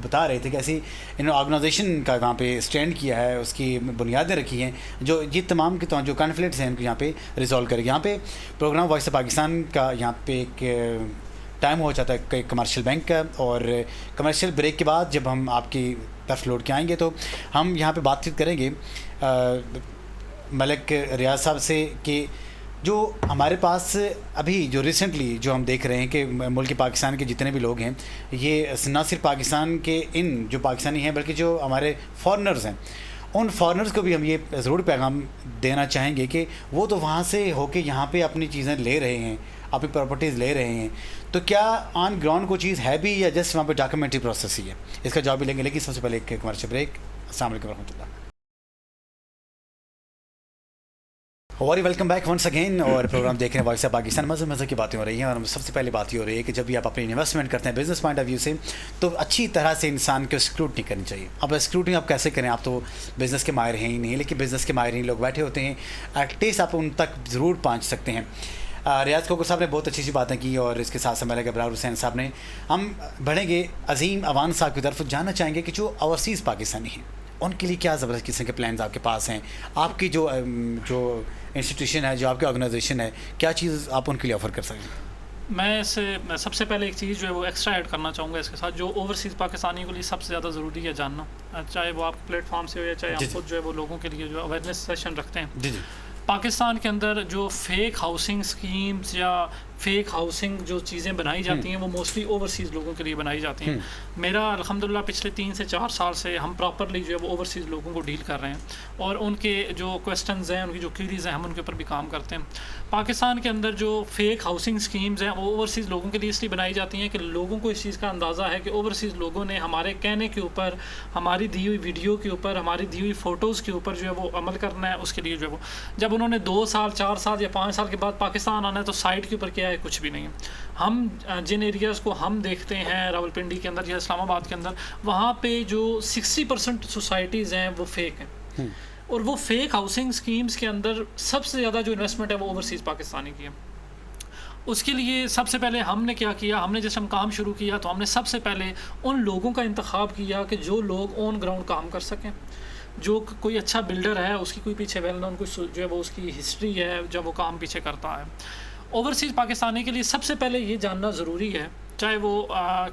بتا رہے تھے کہ ایسی انہوں نے آرگنائزیشن کا وہاں پہ اسٹینڈ کیا ہے، اس کی بنیادیں رکھی ہیں جو یہ تمام کے تمام جو کانفلکٹس ہیں ان کو یہاں پہ ریزالو کرے. یہاں پہ پروگرام وائس آف پاکستان کا یہاں پہ ایک ٹائم ہو جاتا ہے کمرشل بینک کا، اور کمرشل بریک کے بعد جب ہم آپ کی طرف لوٹ کے آئیں گے تو ہم یہاں پہ بات چیت کریں گے ملک ریاض صاحب سے کہ جو ہمارے پاس ابھی جو ریسنٹلی جو ہم دیکھ رہے ہیں کہ ملک پاکستان کے جتنے بھی لوگ ہیں، یہ نہ صرف پاکستان کے ان جو پاکستانی ہیں بلکہ جو ہمارے فارنرز ہیں، ان فارنرز کو بھی ہم یہ ضرور پیغام دینا چاہیں گے کہ وہ تو وہاں سے ہو کے یہاں پہ اپنی چیزیں لے رہے ہیں، اپنی پراپرٹیز لے رہے ہیں، تو کیا آن گراؤنڈ کوئی چیز ہے بھی یا جسٹ وہاں پہ ڈاکیومنٹری پروسیس ہی ہے؟ اس کا جواب بھی لیں گے. لیکن سب سے پہلے ایک کمرشل بریک. السلام علیکم ورحمۃ اللہ. Very welcome back once again. اور پروگرام دیکھ رہے ہیں وائس آف پاکستان. مزے کی باتیں ہو رہی ہیں، اور سب سے پہلے بات یہ ہو رہی ہے کہ جب بھی آپ اپنی انویسٹمنٹ کرتے ہیں بزنس پوائنٹ آف ویو سے، تو اچھی طرح سے انسان کو اسکروٹنی کرنی چاہیے. اب اسکروٹنی آپ کیسے کریں؟ آپ تو بزنس کے ماہر ہیں ہی نہیں، لیکن بزنس کے ماہرین لوگ بیٹھے ہوتے ہیں، ایٹ لیسٹ آپ ان تک ضرور پہنچ سکتے ہیں. ریاض کوکر صاحب نے بہت اچھی باتیں کی، اور اس کے ساتھ ملک ابرار حسین صاحب نے. ہم بڑھیں گے عظیم اوان صاحب کی طرف. جاننا چاہیں گے کہ جو اوورسیز پاکستانی ہیں ان کے لیے کیا زبردست قسم کے پلانز آپ کے پاس ہیں، آپ کی جو انسٹیٹیوشن ہے، جو آپ کی آرگنائزیشن ہے، کیا چیز آپ ان کے لیے آفر کر سکیں؟ میں سب سے پہلے ایک چیز جو ہے وہ ایکسٹرا ایڈ کرنا چاہوں گا اس کے ساتھ، جو اوورسیز پاکستانیوں کے لیے سب سے زیادہ ضروری ہے جاننا، چاہے وہ آپ پلیٹ فارم سے ہو یا چاہے ہم خود جو ہے وہ لوگوں کے لیے جو اویئرنیس سیشن رکھتے ہیں. جی. پاکستان کے اندر جو فیک ہاؤسنگ اسکیمز یا فیک ہاؤسنگ جو چیزیں بنائی جاتی ہیں وہ موسٹلی اوورسیز لوگوں کے لیے بنائی جاتی ہیں. میرا الحمدللہ پچھلے 3 سے 4 سال سے ہم پراپرلی جو ہے وہ اوورسیز لوگوں کو ڈیل کر رہے ہیں، اور ان کے جو کویسچنز ہیں، ان کی جو کیریز ہیں، ہم ان کے اوپر بھی کام کرتے ہیں. پاکستان کے اندر جو فیک ہاؤسنگ اسکیمز ہیں وہ اوورسیز لوگوں کے لیے اس لیے بنائی جاتی ہیں کہ لوگوں کو اس چیز کا اندازہ ہے کہ اوورسیز لوگوں نے ہمارے کہنے کے اوپر، ہماری دی ہوئی ویڈیو کے اوپر، ہماری دی ہوئی فوٹوز کے اوپر جو ہے وہ عمل کرنا ہے. اس کے لیے جو ہے وہ جب انہوں نے 2 سال 4 سال یا 5 سال کے بعد پاکستان آنا ہے تو سائٹ کے اوپر کیا ہے؟ کچھ بھی نہیں ہے. ہم جن ایریاز کو ہم دیکھتے ہیں راولپنڈی کے اندر یا اسلام آباد کے اندر، وہاں پہ جو 60% سوسائٹیز ہیں وہ فیک ہیں، اور وہ فیک ہاؤسنگ اسکیمز کے اندر سب سے زیادہ جو انویسٹمنٹ ہے وہ اوورسیز پاکستانی کی ہے. اس کے لیے سب سے پہلے ہم نے کیا کیا، ہم نے جس ہم کام شروع کیا تو ہم نے سب سے پہلے ان لوگوں کا انتخاب کیا کہ جو لوگ آن گراؤنڈ کام کر سکیں. جو کوئی اچھا بلڈر ہے، اس کی کوئی پیچھے ویل نون کوئی جو ہے وہ اس کی ہسٹری ہے جب وہ کام پیچھے کرتا ہے. اوورسیز پاکستانی کے لیے سب سے پہلے یہ جاننا ضروری ہے، چاہے وہ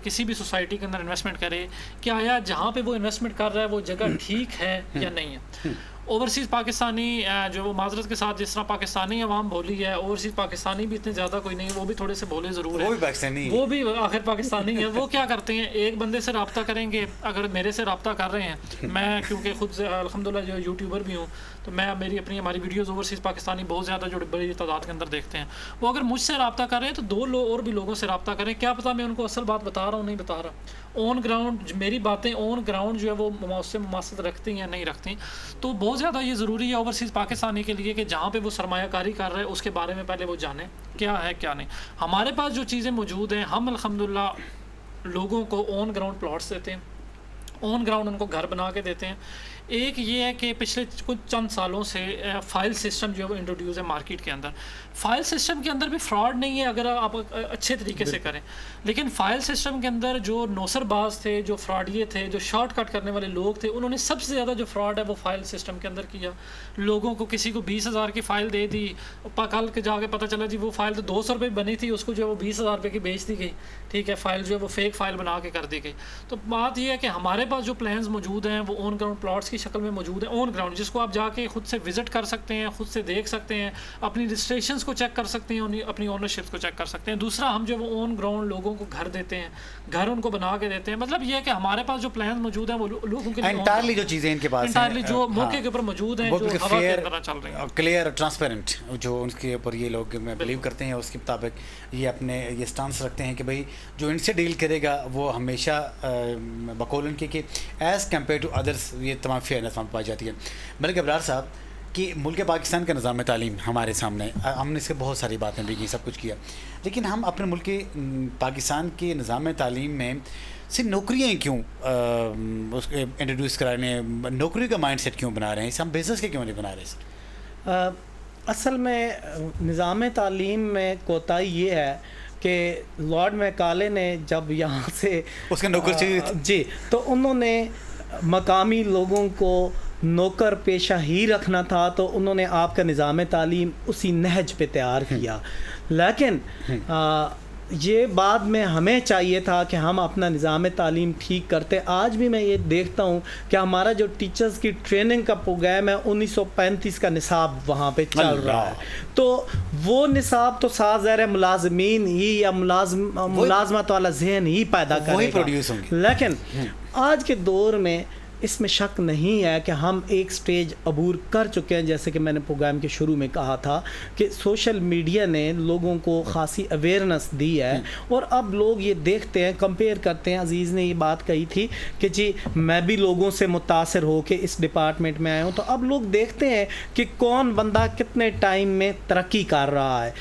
کسی بھی سوسائٹی کے اندر انویسٹمنٹ کرے، کہ آیا جہاں پہ وہ انویسٹمنٹ کر رہا ہے وہ جگہ ٹھیک ہے یا نہیں ہے. اوورسیز پاکستانی جو وہ معذرت کے ساتھ جس طرح پاکستانی عوام بولی ہے، اوورسیز پاکستانی بھی اتنے زیادہ کوئی نہیں، وہ بھی تھوڑے سے بولے ضرور ہیں، وہ بھی آخر پاکستانی ہے. وہ کیا کرتے ہیں، ایک بندے سے رابطہ کریں گے، اگر میرے سے رابطہ کر رہے ہیں، میں کیونکہ خود سے الحمدللہ جو یوٹیوبر بھی ہوں، تو میں ہماری ویڈیوز اوورسیز پاکستانی بہت زیادہ جو بڑی تعداد کے اندر دیکھتے ہیں. وہ اگر مجھ سے رابطہ کر رہے ہیں تو 2 اور بھی لوگوں سے رابطہ کریں. کیا پتہ میں ان کو اصل بات بتا رہا ہوں، نہیں بتا رہا. آن گراؤنڈ میری باتیں آن گراؤنڈ جو ہے وہ اس سے مماثلت رکھتی ہیں یا نہیں رکھتی. تو بہت زیادہ یہ ضروری ہے اوورسیز پاکستانی کے لیے کہ جہاں پہ وہ سرمایہ کاری کر رہے ہیں اس کے بارے میں پہلے وہ جانیں کیا ہے کیا نہیں. ہمارے پاس جو چیزیں موجود ہیں، ہم الحمدللہ لوگوں کو آن گراؤنڈ پلاٹس دیتے ہیں، آن گراؤنڈ ان کو گھر بنا کے دیتے ہیں. ایک یہ ہے کہ پچھلے کچھ چند سالوں سے فائل سسٹم جو ہے وہ انٹروڈیوس ہے مارکیٹ کے اندر. فائل سسٹم کے اندر بھی فراڈ نہیں ہے اگر آپ اچھے طریقے سے کریں، لیکن فائل سسٹم کے اندر جو نوسر باز تھے، جو فراڈیے تھے، جو شارٹ کٹ کرنے والے لوگ تھے، انہوں نے سب سے زیادہ جو فراڈ ہے وہ فائل سسٹم کے اندر کیا. لوگوں کو کسی کو 20,000 کی فائل دے دی، کل کے جا کے پتہ چلا جی وہ فائل تو 200 روپے بنی تھی، اس کو جو ہے وہ 20,000 روپے کی بیچ دی گئی. ٹھیک ہے، فائل جو ہے وہ فیک فائل بنا کے کر دی گئی. تو بات یہ ہے کہ ہمارے پاس جو پلانز موجود ہیں وہ آن گراؤنڈ پلاٹس کی شکل میں موجود ہیں, آن گراؤنڈ, جس کو آپ جا کے خود سے وزٹ کر سکتے ہیں, خود سے دیکھ سکتے ہیں, اپنی رجسٹریشنس کو چیک کر سکتے ہیں, اپنی اونرشپس کو چیک کر سکتے ہیں. دوسرا ہم جو وہ آن گراؤنڈ لوگوں کو گھر دیتے ہیں, گھر ان کو بنا کے دیتے ہیں. مطلب یہ ہے کہ ہمارے پاس جو پلانز موجود ہیں وہ لوگوں کے لیے انٹائرلی جو چیزیں ان کے پاس انٹائرلی جو موقع کے اوپر موجود ہیں, جو ہوا کے طرح چل رہی ہیں, کلیئر ٹرانسپیرنٹ, جو ان کے اوپر یہ لوگ میں بلیو کرتے ہیں, اس کے مطابق یہ اپنے یہ سٹانس رکھتے ہیں کہ بھائی جو ان سے ڈیل کرے گا وہ ہمیشہ بقول ان کے کہ ایز کمپیئر ٹو ادرس یہ تمام فیئرنیس وہاں پائی جاتی ہے. ملک ابرار صاحب کہ ملک پاکستان کا نظام تعلیم ہمارے سامنے, ہم نے اس سے بہت ساری باتیں بھی کی, سب کچھ کیا, لیکن ہم اپنے ملک پاکستان کے نظام تعلیم میں صرف نوکریاں کیوں اس کو انٹروڈیوس کرا رہے ہیں, نوکری کا مائنڈ سیٹ کیوں بنا رہے ہیں, اس ہم بزنس کے کیوں نہیں بنا رہے سر؟ اصل میں نظام تعلیم میں کوتاہی یہ ہے کہ لارڈ میکالے نے جب یہاں سے اس کے نوکر چاہیے جی, تو انہوں نے مقامی لوگوں کو نوکر پیشہ ہی رکھنا تھا, تو انہوں نے آپ کا نظام تعلیم اسی نہج پہ تیار کیا. لیکن یہ بعد میں ہمیں چاہیے تھا کہ ہم اپنا نظام تعلیم ٹھیک کرتے. آج بھی میں یہ دیکھتا ہوں کہ ہمارا جو ٹیچرز کی ٹریننگ کا پروگرام ہے 1935 کا نصاب وہاں پہ چل رہا ہے, تو وہ نصاب تو سازیر ملازمین ہی یا ملازمت والا ذہن ہی پیدا کرے گا. لیکن آج کے دور میں اس میں شک نہیں ہے کہ ہم ایک سٹیج عبور کر چکے ہیں. جیسے کہ میں نے پروگرام کے شروع میں کہا تھا کہ سوشل میڈیا نے لوگوں کو خاصی اویئرنس دی ہے, اور اب لوگ یہ دیکھتے ہیں, کمپیئر کرتے ہیں. عزیز نے یہ بات کہی تھی کہ جی میں بھی لوگوں سے متاثر ہو کے اس ڈپارٹمنٹ میں آیا ہوں, تو اب لوگ دیکھتے ہیں کہ کون بندہ کتنے ٹائم میں ترقی کر رہا ہے.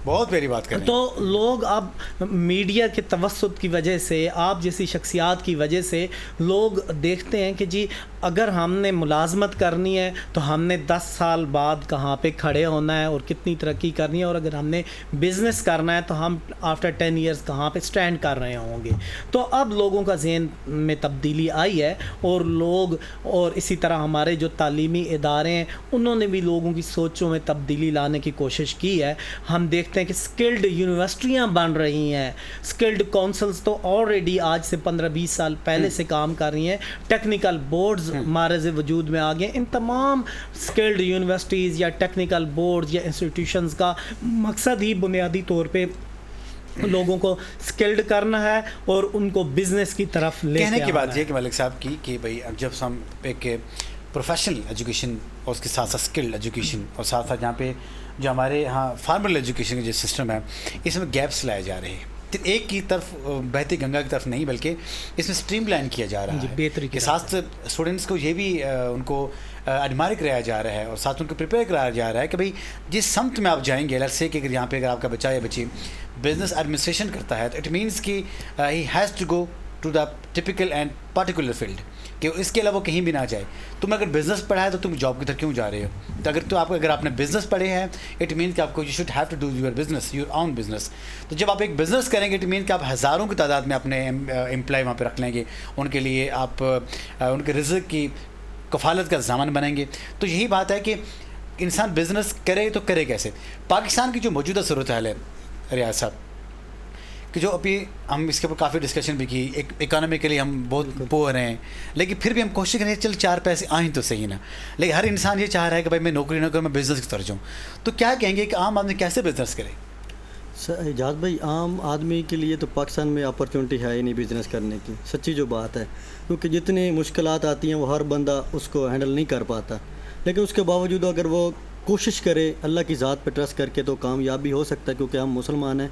بہت پیاری بات کریں. تو لوگ اب میڈیا کے توسط کی وجہ سے, آپ جیسی شخصیات کی وجہ سے لوگ دیکھتے ہیں کہ جی اگر ہم نے ملازمت کرنی ہے تو ہم نے 10 سال بعد کہاں پہ کھڑے ہونا ہے اور کتنی ترقی کرنی ہے, اور اگر ہم نے بزنس کرنا ہے تو ہم آفٹر 10 ایئرس کہاں پہ سٹینڈ کر رہے ہوں گے. تو اب لوگوں کا ذہن میں تبدیلی آئی ہے, اور لوگ, اور اسی طرح ہمارے جو تعلیمی ادارے ہیں انہوں نے بھی لوگوں کی سوچوں میں تبدیلی لانے کی کوشش کی ہے. ہم دیکھتے ہیں کہ سکلڈ یونیورسٹیاں بن رہی ہیں, سکلڈ کونسلز تو آلریڈی آج سے 15-20 سال پہلے سے کام کر رہی ہیں, ٹیکنیکل بورڈز معرض وجود میں آ گئے. ان تمام سکلڈ یونیورسٹیز یا ٹیکنیکل بورڈز یا انسٹیٹیوشنز کا مقصد ہی بنیادی طور پہ لوگوں کو سکلڈ کرنا ہے اور ان کو بزنس کی طرف لے کے آنا ہے. کہنے کی بات یہ کہ ملک صاحب کی کہ بھائی اب جب ہم ایک پروفیشنل ایجوکیشن اور اس کے ساتھ ساتھ اسکلڈ ایجوکیشن اور ساتھ ساتھ جہاں پہ جو ہمارے یہاں فارمل ایجوکیشن کا جو سسٹم ہے اس میں گیپس لائے جا رہے ہیں, ایک کی طرف بہتی گنگا کی طرف نہیں بلکہ اس میں اسٹریم لائن کیا جا رہا ہے کہ ساتھ اسٹوڈنٹس کو یہ بھی ان کو ایڈمائر کرایا جا رہا ہے اور ساتھ ان کو پریپیئر کرایا جا رہا ہے کہ بھائی جس سمت میں آپ جائیں گے, لیٹس سے کہ اگر یہاں پہ اگر آپ کا بچہ یا بچی بزنس ایڈمنسٹریشن کرتا ہے تو اٹ مینس کہ he has to go to the typical and particular field, کہ اس کے علاوہ وہ کہیں بھی نہ جائے. تم اگر بزنس پڑھا ہے تو تم جاب کی طرف کیوں جا رہے ہو؟ تو اگر آپ نے بزنس پڑھے ہیں اٹ مین کہ آپ کو you should have to do your business, your own business. تو جب آپ ایک بزنس کریں گے اٹ مین کہ آپ ہزاروں کی تعداد میں اپنے امپلائی وہاں پہ رکھ لیں گے, ان کے لیے آپ ان کے رزق کی کفالت کا ضامن بنیں گے. تو یہی بات ہے کہ انسان بزنس کرے تو کرے کیسے. پاکستان کی جو موجودہ صورت حال ہے ریاض صاحب, کہ جو ابھی ہم اس کے اوپر کافی ڈسکشن بھی کی, اکانومیکلی ہم بہت پور ہیں لیکن پھر بھی ہم کوشش کریں چل 4 پیسے آئیں تو صحیح نا, لیکن ہر انسان یہ چاہ رہا ہے کہ بھائی میں نوکری نہ کروں, میں بزنس کی طرف جاؤں. تو کیا کہیں گے کہ عام آدمی کیسے بزنس کرے؟ اعجاز بھائی, عام آدمی کے لیے تو پاکستان میں اپرچونٹی ہے ہی نہیں بزنس کرنے کی, سچی جو بات ہے, کیونکہ جتنی مشکلات آتی ہیں وہ ہر بندہ اس کو ہینڈل نہیں کر پاتا. لیکن اس کے باوجود اگر وہ کوشش کرے اللہ کی ذات پہ ٹرسٹ کر کے تو کامیاب بھی ہو سکتا ہے, کیونکہ ہم مسلمان ہیں.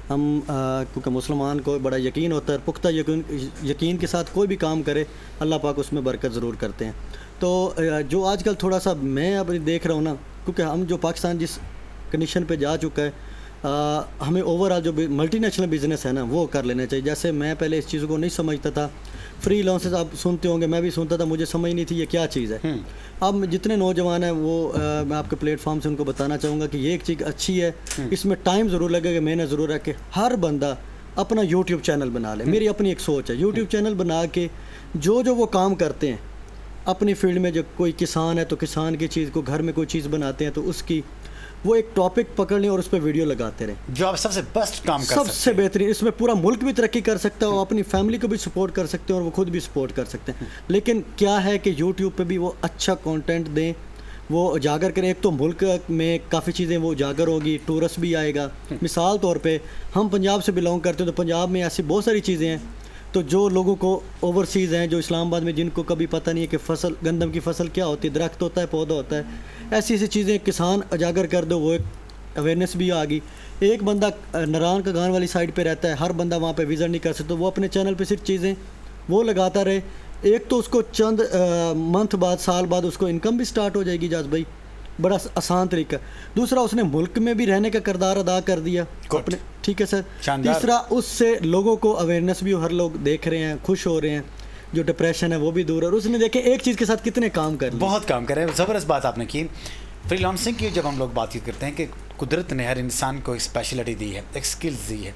ہم کیونکہ مسلمان کو بڑا یقین ہوتا ہے, پختہ یقین کے ساتھ کوئی بھی کام کرے اللہ پاک اس میں برکت ضرور کرتے ہیں. تو جو آج کل تھوڑا سا میں اب دیکھ رہا ہوں نا, کیونکہ ہم جو پاکستان جس کنڈیشن پہ جا چکا ہے, ہمیں اوور آل جو ملٹی نیشنل بزنس ہے نا وہ کر لینا چاہیے. جیسے میں پہلے اس چیز کو نہیں سمجھتا تھا, فری لانسز آپ سنتے ہوں گے, میں بھی سنتا تھا, مجھے سمجھ نہیں تھی یہ کیا چیز ہے. اب جتنے نوجوان ہیں وہ میں آپ کے پلیٹ فارم سے ان کو بتانا چاہوں گا کہ یہ ایک چیز اچھی ہے, اس میں ٹائم ضرور لگے گا, محنت ضرور ہے کہ ہر بندہ اپنا یوٹیوب چینل بنا لے. میری اپنی ایک سوچ ہے, یوٹیوب چینل بنا کے جو وہ کام کرتے ہیں اپنی فیلڈ میں, جو کوئی کسان ہے تو کسان کی چیز کو, گھر میں کوئی چیز بناتے ہیں تو اس کی, وہ ایک ٹاپک پکڑ لیں اور اس پہ ویڈیو لگاتے رہیں. جو آپ سب سے بیسٹ کام کر سکتے ہیں. سب سے بہترین. اس میں پورا ملک بھی ترقی کر سکتا ہے, وہ اپنی فیملی کو بھی سپورٹ کر سکتے ہیں اور وہ خود بھی سپورٹ کر سکتے ہیں. لیکن کیا ہے کہ یوٹیوب پہ بھی وہ اچھا کانٹینٹ دیں, وہ اجاگر کریں. ایک تو ملک میں کافی چیزیں وہ اجاگر ہوگی, ٹورسٹ بھی آئے گا. مثال طور پہ ہم پنجاب سے بلانگ کرتے ہیں, تو پنجاب میں ایسی بہت ساری چیزیں ہیں تو جو لوگوں کو اوورسیز ہیں, جو اسلام آباد میں جن کو کبھی پتہ نہیں ہے کہ فصل, گندم کی فصل کیا ہوتی ہے, درخت ہوتا ہے, پودا ہوتا ہے, ایسی ایسی چیزیں کسان اجاگر کر دو, وہ ایک اویئرنیس بھی آ گئی. ایک بندہ نران کا گان والی سائڈ پہ رہتا ہے, ہر بندہ وہاں پہ وزٹ نہیں کر سکتا, وہ اپنے چینل پہ صرف چیزیں وہ لگاتا رہے. ایک تو اس کو چند منتھ بعد, سال بعد اس کو انکم بھی سٹارٹ ہو جائے گی. جاز بھائی بڑا آسان طریقہ. دوسرا اس نے ملک میں بھی رہنے کا کردار ادا کر دیا اپنے. ٹھیک ہے سر. تیسرا اس سے لوگوں کو اویئرنیس بھی, ہر لوگ دیکھ رہے ہیں, خوش ہو رہے ہیں, جو ڈپریشن ہے وہ بھی دور ہے. اور اس نے دیکھے ایک چیز کے ساتھ کتنے کام کر, بہت کام کرے. زبردست بات آپ نے کی. فری لانسنگ کی جب ہم لوگ بات چیت کرتے ہیں کہ قدرت نے ہر انسان کو ایک اسپیشلٹی دی ہے, ایک اسکلز دی ہے.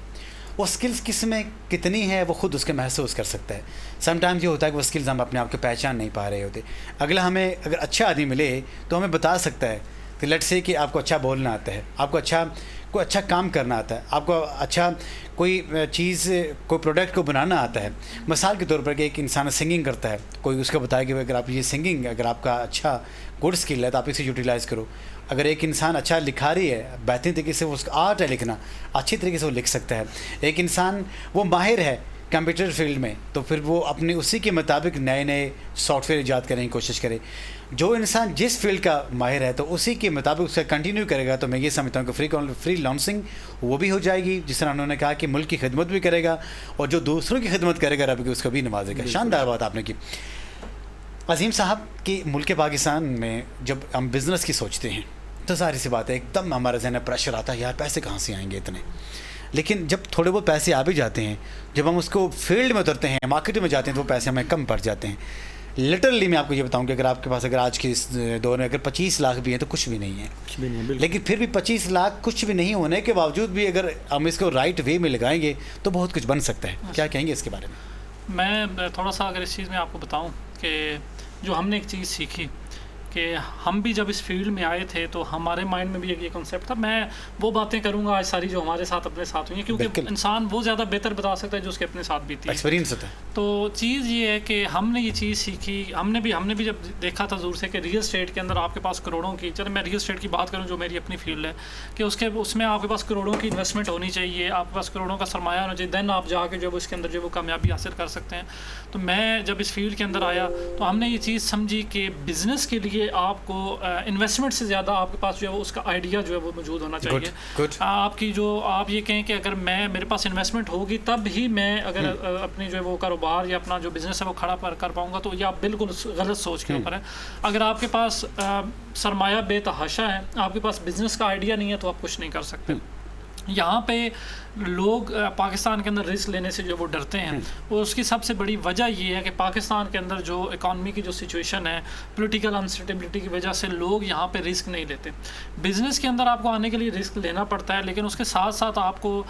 وہ اسکلز کس میں کتنی ہے وہ خود اس کے محسوس کر سکتا ہے. سم ٹائمز یہ ہوتا ہے کہ وہ اسکلز ہم اپنے آپ کو پہچان نہیں پا رہے ہوتے. اگلا ہمیں اگر اچھا آدمی ملے تو ہمیں بتا سکتا ہے کہ لیٹ سے کہ آپ کو اچھا بولنا آتا ہے, آپ کو کوئی اچھا کام کرنا آتا ہے, آپ کو اچھا کوئی چیز, کوئی پروڈکٹ کو بنانا آتا ہے. مثال کے طور پر کہ ایک انسان سنگنگ کرتا ہے, کوئی اس کو بتائے کہ اگر آپ یہ سنگنگ, اگر آپ کا اچھا گڈ اسکل ہے تو آپ اسے یوٹیلائز کرو. اگر ایک انسان اچھا لکھاری ہے, بہترین طریقے سے وہ اس کا آرٹ ہے لکھنا, اچھی طریقے سے وہ لکھ سکتا ہے. ایک انسان وہ ماہر ہے کمپیوٹر فیلڈ میں, تو پھر وہ اپنے اسی کے مطابق نئے نئے سافٹ ویئر ایجاد کرنے کی کوشش کرے. جو انسان جس فیلڈ کا ماہر ہے تو اسی کے مطابق اسے کنٹینیو کرے گا. تو میں یہ سمجھتا ہوں کہ فری لانسنگ وہ بھی ہو جائے گی, جس طرح انہوں نے کہا کہ ملک کی خدمت بھی کرے گا, اور جو دوسروں کی خدمت کرے گا رب کی اس کو بھی نوازے گا. شاندار بات آپ نے کی. عظیم صاحب کہ ملک پاکستان میں جب ہم بزنس کی سوچتے ہیں تو ظاہر سی بات ہے ایک دم ہمارے ذہن میں پریشر آتا ہے, یار پیسے کہاں سے آئیں گے اتنے. لیکن جب تھوڑے بہت پیسے آ بھی جاتے ہیں, جب ہم اس کو فیلڈ میں اترتے ہیں, مارکیٹ میں جاتے ہیں, تو وہ پیسے ہمیں کم پڑ جاتے ہیں. لٹرلی میں آپ کو یہ بتاؤں کہ اگر آپ کے پاس اگر آج کے اس دور میں اگر 25 لاکھ بھی ہیں تو کچھ بھی نہیں ہے. لیکن پھر بھی 25 لاکھ کچھ بھی نہیں ہونے کے باوجود بھی اگر ہم اس کو رائٹ وے میں لگائیں گے تو بہت کچھ بن سکتا ہے. کیا کہیں گے اس کے بارے میں؟ میں تھوڑا سا اگر اس چیز میں آپ کو بتاؤں کہ جو ہم نے ایک چیز سیکھی کہ ہم بھی جب اس فیلڈ میں آئے تھے تو ہمارے مائنڈ میں بھی ایک یہ کنسیپٹ تھا. میں وہ باتیں کروں گا آج ساری جو ہمارے ساتھ اپنے ساتھ ہوئی ہیں, کیونکہ انسان وہ زیادہ بہتر بتا سکتا ہے جو اس کے اپنے ساتھ بیتی ہے, ایکسپیرینس ہوتا ہے. تو چیز یہ ہے کہ ہم نے یہ چیز سیکھی, ہم نے بھی جب دیکھا تھا دور سے کہ ریئل اسٹیٹ کے اندر آپ کے پاس کروڑوں کی, چلے میں ریئل اسٹیٹ کی بات کروں جو میری اپنی فیلڈ ہے, کہ اس میں آپ کے پاس کروڑوں کی انویسٹمنٹ ہونی چاہیے, آپ کے پاس کروڑوں کا سرمایہ ہونا چاہیے, دین آپ جا کے جو اس کے اندر جو وہ کامیابی حاصل کر سکتے ہیں. تو میں جب اس فیلڈ کے اندر آیا تو ہم نے یہ چیز سمجھی کہ بزنس کے لیے آپ کو انویسٹمنٹ سے زیادہ آپ کے پاس جو ہے وہ اس کا آئیڈیا جو ہے وہ موجود ہونا چاہیے. آپ کی جو آپ یہ کہیں کہ اگر میرے پاس انویسٹمنٹ ہوگی تب ہی میں اگر اپنی جو ہے وہ کاروبار یا اپنا جو بزنس ہے وہ کھڑا کر پاؤں گا, تو یہ آپ بالکل غلط سوچ کے اوپر ہے. اگر آپ کے پاس سرمایہ بے تحاشا ہے, آپ کے پاس بزنس کا آئیڈیا نہیں ہے, تو آپ کچھ نہیں کر سکتے. یہاں پہ لوگ پاکستان کے اندر رسک لینے سے جو وہ ڈرتے ہیں, اور اس کی سب سے بڑی وجہ یہ ہے کہ پاکستان کے اندر جو اکانومی کی جو سچویشن ہے, پولیٹیکل انسٹیبلٹی کی وجہ سے لوگ یہاں پہ رسک نہیں لیتے. بزنس کے اندر آپ کو آنے کے لیے رسک لینا پڑتا ہے, لیکن اس کے ساتھ ساتھ آپ کو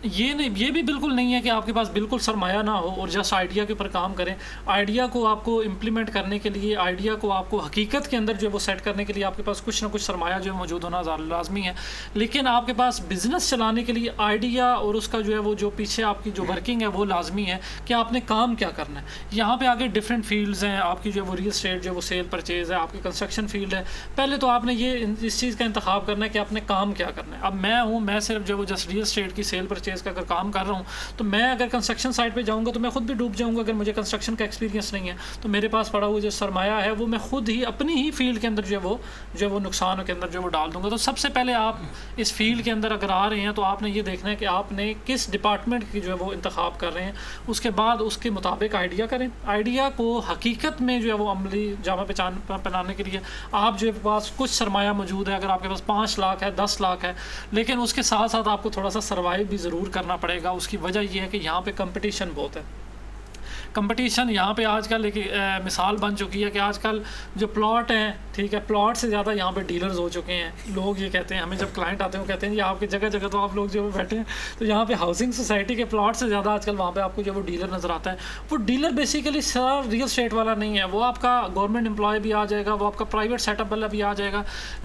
یہ بھی بالکل نہیں ہے کہ آپ کے پاس بالکل سرمایہ نہ ہو اور جسٹ آئیڈیا کے اوپر کام کریں. آئیڈیا کو آپ کو امپلیمنٹ کرنے کے لیے, آئیڈیا کو آپ کو حقیقت کے اندر جو ہے وہ سیٹ کرنے کے لیے آپ کے پاس کچھ نہ کچھ سرمایہ جو ہے موجود ہونا لازمی ہے. لیکن آپ کے پاس بزنس چلانے کے لیے آئیڈیا اور اس کا جو ہے وہ جو پیچھے آپ کی جو ورکنگ ہے وہ لازمی ہے کہ آپ نے کام کیا کرنا ہے. یہاں پہ آگے ڈفرینٹ فیلڈز ہیں, آپ کی جو ہے وہ ریل اسٹیٹ جو ہے وہ سیل پرچیز ہے, آپ کی کنسٹرکشن فیلڈ ہے. پہلے تو آپ نے اس چیز کا انتخاب کرنا ہے کہ آپ نے کام کیا کرنا ہے. اب میں صرف جو ہے وہ جسٹ ریل اسٹیٹ کی سیل پرچیز کا اگر کام کر رہا ہوں, تو میں اگر کنسٹرکشن سائٹ پہ جاؤں گا تو میں خود بھی ڈوب جاؤں گا اگر مجھے کنسٹرکشن کا ایکسپیرینس نہیں ہے. تو میرے پاس پڑا ہوا جو سرمایہ ہے وہ میں خود ہی اپنی ہی فیلڈ کے اندر جو ہے وہ نقصان کے اندر جو وہ ڈال دوں گا. تو سب سے پہلے آپ اس فیلڈ کے اندر اگر آ رہے ہیں تو آپ نے یہ دیکھنا ہے کہ آپ نے کس ڈپارٹمنٹ کی جو ہے وہ انتخاب کر رہے ہیں. اس کے بعد اس کے مطابق آئیڈیا کریں. آئیڈیا کو حقیقت میں جو ہے وہ عملی جامہ پہنانے کے لیے آپ جو ہے پاس کچھ سرمایہ موجود ہے, اگر آپ کے پاس 5 لاکھ ہے, 10 لاکھ ہے, لیکن اس کے ساتھ ساتھ آپ کو تھوڑا سا سروائیو بھی ضرور کرنا پڑے گا. اس کی وجہ یہ ہے کہ یہاں پہ کمپٹیشن بہت ہے. کمپٹیشن یہاں پہ آج کل ایک مثال بن چکی ہے کہ آج کل جو پلاٹ ہیں, ٹھیک ہے, پلاٹ سے زیادہ یہاں پہ ڈیلرز ہو چکے ہیں. لوگ یہ کہتے ہیں, ہمیں جب کلائنٹ آتے ہیں وہ کہتے ہیں جی آپ کی جگہ جگہ تو آپ لوگ جو بیٹھے ہیں, تو یہاں پہ ہاؤسنگ سوسائٹی کے پلاٹ سے زیادہ آج کل وہاں پہ آپ کو جو وہ ڈیلر نظر آتا ہے. وہ ڈیلر بیسیکلی سر ریئل اسٹیٹ والا نہیں ہے, وہ آپ کا گورنمنٹ امپلائی بھی آ جائے گا, وہ آپ کا پرائیویٹ سیٹ اپ والا بھی آ جائے گا.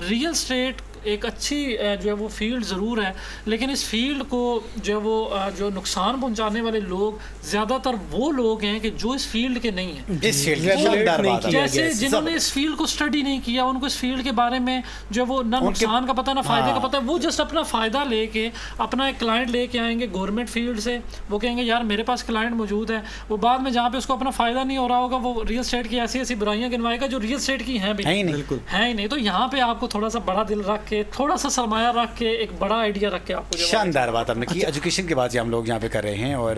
ریئل اسٹیٹ ایک اچھی جو ہے وہ فیلڈ ضرور ہے، لیکن اس فیلڈ کو جو ہے وہ جو نقصان پہنچانے والے لوگ زیادہ تر وہ لوگ ہیں کہ جو اس فیلڈ کے نہیں ہیں، اس فیلڈ کی شاندار بات ہے. جیسے جنہوں نے اس فیلڈ کو اسٹڈی نہیں کیا، ان کو اس فیلڈ کے بارے میں جو وہ نہ نقصان کا پتہ نہ فائدے کا پتہ، وہ جسٹ اپنا فائدہ لے کے اپنا ایک کلائنٹ لے کے آئیں گے گورنمنٹ فیلڈ سے، وہ کہیں گے یار میرے پاس کلائنٹ موجود ہے، وہ بعد میں جہاں پہ اس کو اپنا فائدہ نہیں ہو رہا ہوگا وہ ریئل اسٹیٹ کی ایسی ایسی برائیاں گنوائے گا جو ریئل اسٹیٹ کی ہیں بھی ہے ہی نہیں. بالکل ہے ہی نہیں. تو یہاں پہ آپ کو تھوڑا سا بڑا دل رکھ کے، تھوڑا سا سرمایہ رکھ کے، ایک بڑا آئیڈیا رکھ کے آپ کو شاندار بات آپ نے کی. ایجوکیشن کی بات ہم لوگ یہاں پہ کر رہے ہیں اور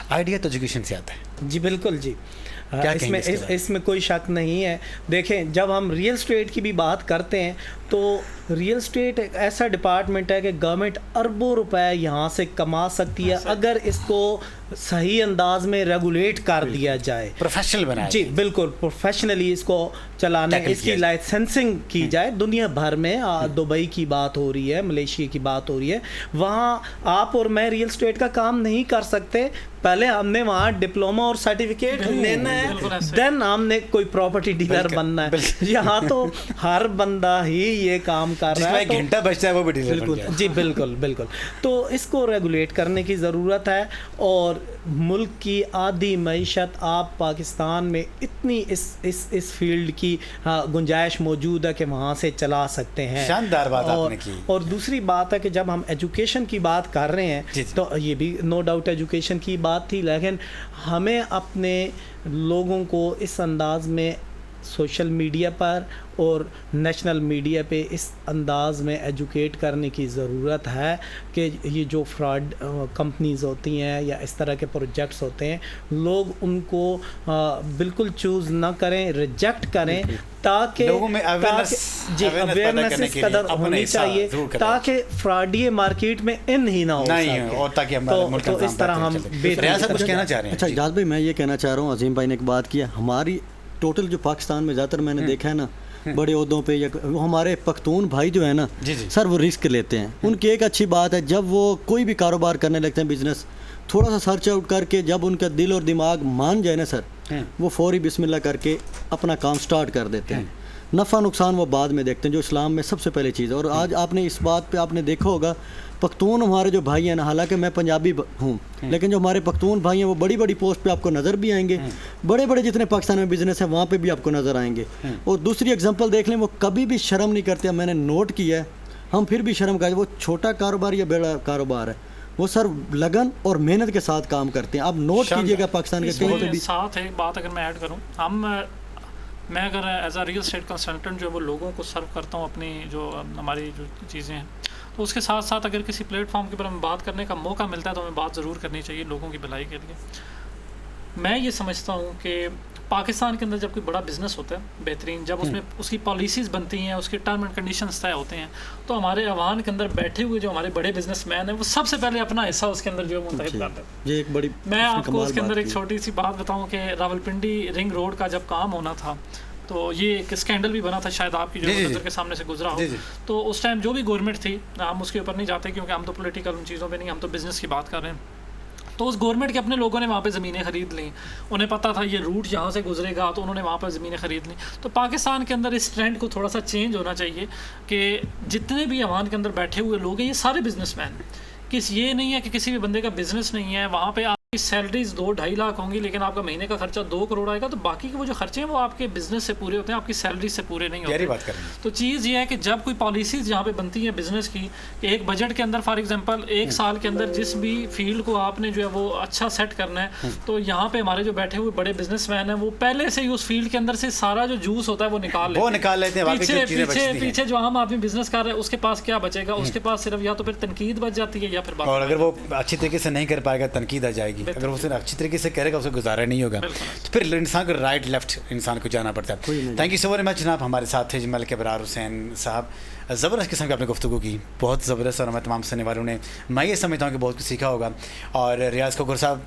آئیڈیا تو ایجوکیشن سے آتا ہے. جی بالکل جی. اس میں کوئی شک نہیں ہے. دیکھیں جب ہم ریئل اسٹیٹ کی بھی بات کرتے ہیں تو ریئل اسٹیٹ ایک ایسا ڈپارٹمنٹ ہے کہ گورنمنٹ اربوں روپے یہاں سے کما سکتی ہے اگر اس کو صحیح انداز میں ریگولیٹ کر دیا جائے، پروفیشنل بنایا جی بالکل پروفیشنلی اس کو چلانے، اس کی لائسنسنگ کی جائے. دنیا بھر میں دبئی کی بات ہو رہی ہے، ملیشیا کی بات ہو رہی ہے، وہاں آپ اور میں ریئل اسٹیٹ کا کام نہیں کر سکتے. پہلے ہم نے وہاں ڈپلوما اور سرٹیفکیٹ لینا ہے، دین ہم نے کوئی پراپرٹی ڈیلر بننا ہے. یہاں تو ہر بندہ ہی یہ کام کر رہا ہے، ایک گھنٹہ بچتا ہے وہ بھی ڈیلر بن گیا. جی بالکل بالکل. تو اس کو ریگولیٹ کرنے کی ضرورت ہے، اور ملک کی آدھی معیشت آپ پاکستان میں اتنی اس فیلڈ کی گنجائش موجود ہے کہ وہاں سے چلا سکتے ہیں. شاندار بات آپ نے کی. اور دوسری بات ہے کہ جب ہم ایجوکیشن کی بات کر رہے ہیں تو یہ بھی نو ڈاؤٹ ایجوکیشن کی بات تھی، لیکن ہمیں اپنے لوگوں کو اس انداز میں سوشل میڈیا پر اور نیشنل میڈیا پہ اس انداز میں ایجوکیٹ کرنے کی ضرورت ہے کہ یہ جو فراڈ کمپنیز ہوتی ہیں یا اس طرح کے پروجیکٹس ہوتے ہیں، لوگ ان کو بالکل چوز نہ کریں، ریجیکٹ کریں، تاکہ اویئرنیس اس قدر ہونی چاہیے تاکہ فراڈی مارکیٹ میں ان ہی نہ ہو سکے. تو اس طرح ہم کچھ کہنا چاہ رہے ہیں. اچھا اجاز بھائی میں یہ کہنا چاہ رہا ہوں، عظیم بھائی نے ایک بات کیا، ہماری ٹوٹل جو پاکستان میں زیادہ تر میں نے دیکھا ہے نا بڑے عہدوں پہ، یا وہ ہمارے پختون بھائی جو ہیں نا سر، وہ رسک لیتے ہیں. ان کی ایک اچھی بات ہے، جب وہ کوئی بھی کاروبار کرنے لگتے ہیں، بزنس، تھوڑا سا سرچ آؤٹ کر کے جب ان کا دل اور دماغ مان جائے نا سر، وہ فوری بسم اللہ کر کے اپنا کام سٹارٹ کر دیتے ہیں. نفع نقصان وہ بعد میں دیکھتے ہیں، جو اسلام میں سب سے پہلے چیز ہے. اور آج آپ نے اس بات پہ آپ نے دیکھا ہوگا، پختون ہمارے جو بھائی ہیں نا، حالانکہ میں پنجابی ہوں لیکن جو ہمارے پختون بھائی ہیں وہ بڑی بڑی پوسٹ پہ آپ کو نظر بھی آئیں گے، بڑے بڑے جتنے پاکستان میں بزنس ہیں وہاں پہ بھی آپ کو نظر آئیں گے. اور دوسری اگزامپل دیکھ لیں، وہ کبھی بھی شرم نہیں کرتے. میں نے نوٹ کیا ہے، ہم پھر بھی شرم کرتے، وہ چھوٹا کاروبار یا بڑا کاروبار ہے، وہ سر لگن اور محنت کے ساتھ کام کرتے ہیں. آپ نوٹ کیجئے گا پاکستان کے کہیں پہ بھی. ساتھ ایک بات اگر میں ایڈ کروں، میں اگر as a real estate consultant جو ہے وہ لوگوں کو سرو کرتا ہوں اپنی جو ہماری جو چیزیں ہیں، تو اس کے ساتھ ساتھ اگر کسی پلیٹ فارم کے اوپر ہمیں بات کرنے کا موقع ملتا ہے تو ہمیں بات ضرور کرنی چاہیے لوگوں کی بھلائی کے لیے. میں یہ سمجھتا ہوں کہ پاکستان کے اندر جب کوئی بڑا بزنس ہوتا ہے بہترین، جب اس میں اس کی پالیسیز بنتی ہیں، اس کے ٹرم اینڈ کنڈیشنز طے ہوتے ہیں، تو ہمارے عوام کے اندر بیٹھے ہوئے جو ہمارے بڑے بزنس مین ہیں وہ سب سے پہلے اپنا حصہ اس کے اندر جو ہے منتخب کرتے ہیں. یہ ایک بڑی میں آپ کو اس کے اندر ایک چھوٹی سی بات بتاؤں کہ راولپنڈی رنگ روڈ کا جب کام ہونا تھا تو یہ ایک اسکینڈل بھی بنا تھا، شاید آپ کی جو نظر کے سامنے سے گزرا ہو. تو اس ٹائم جو بھی گورنمنٹ تھی، ہم اس کے اوپر نہیں جاتے کیونکہ ہم تو پولیٹیکل ان چیزوں پہ نہیں، ہم تو بزنس کی بات کر رہے ہیں. تو اس گورنمنٹ کے اپنے لوگوں نے وہاں پہ زمینیں خرید لیں، انہیں پتہ تھا یہ روٹ یہاں سے گزرے گا، تو انہوں نے وہاں پہ زمینیں خرید لیں. تو پاکستان کے اندر اس ٹرینڈ کو تھوڑا سا چینج ہونا چاہیے کہ جتنے بھی عوام کے اندر بیٹھے ہوئے لوگ ہیں یہ سارے بزنس مین ہیں. یہ نہیں ہے کہ کسی بھی بندے کا بزنس نہیں ہے، وہاں پہ کی سیلریز 2-2.5 لاکھ ہوں گی لیکن آپ کا مہینے کا خرچہ 2 کروڑ آئے گا، تو باقی کے وہ جو خرچے ہیں وہ آپ کے بزنس سے پورے ہوتے ہیں، آپ کی سیلری سے پورے نہیں ہوتے. تو چیز یہ ہے کہ جب کوئی پالیسیز جہاں پہ بنتی ہیں بزنس کی، کہ ایک بجٹ کے اندر فار ایگزامپل 1 سال کے اندر جس بھی فیلڈ کو آپ نے جو ہے وہ اچھا سیٹ کرنا ہے، تو یہاں پہ ہمارے جو بیٹھے ہوئے بڑے بزنس مین ہیں وہ پہلے سے ہی اس فیلڈ کے اندر سے سارا جو جوس ہوتا ہے وہ نکال لیتے ہیں. پیچھے جو ہم آدمی بزنس کر رہے ہیں اس کے پاس کیا بچے گا؟ اس کے پاس صرف یا تو پھر تنقید بچ جاتی ہے یا پھر، اور اگر وہ اچھی طریقے سے نہیں کر پائے گا تنقید آ جائے گی. اگر وہ اچھی طریقے سے کرے گا اسے گزارا نہیں ہوگا، تو پھر انسان کو رائٹ لیفٹ انسان کو جانا پڑتا ہے. تھینک یو سو ویری مچ جناب. ہمارے ساتھ تھے ملک ابرار حسین صاحب. زبردست قسم کی آپ نے گفتگو کی، بہت زبردست، اور ہمیں تمام سننے والوں نے میں یہ سمجھتا ہوں کہ بہت کچھ سیکھا ہوگا. اور ریاض کھوکھر صاحب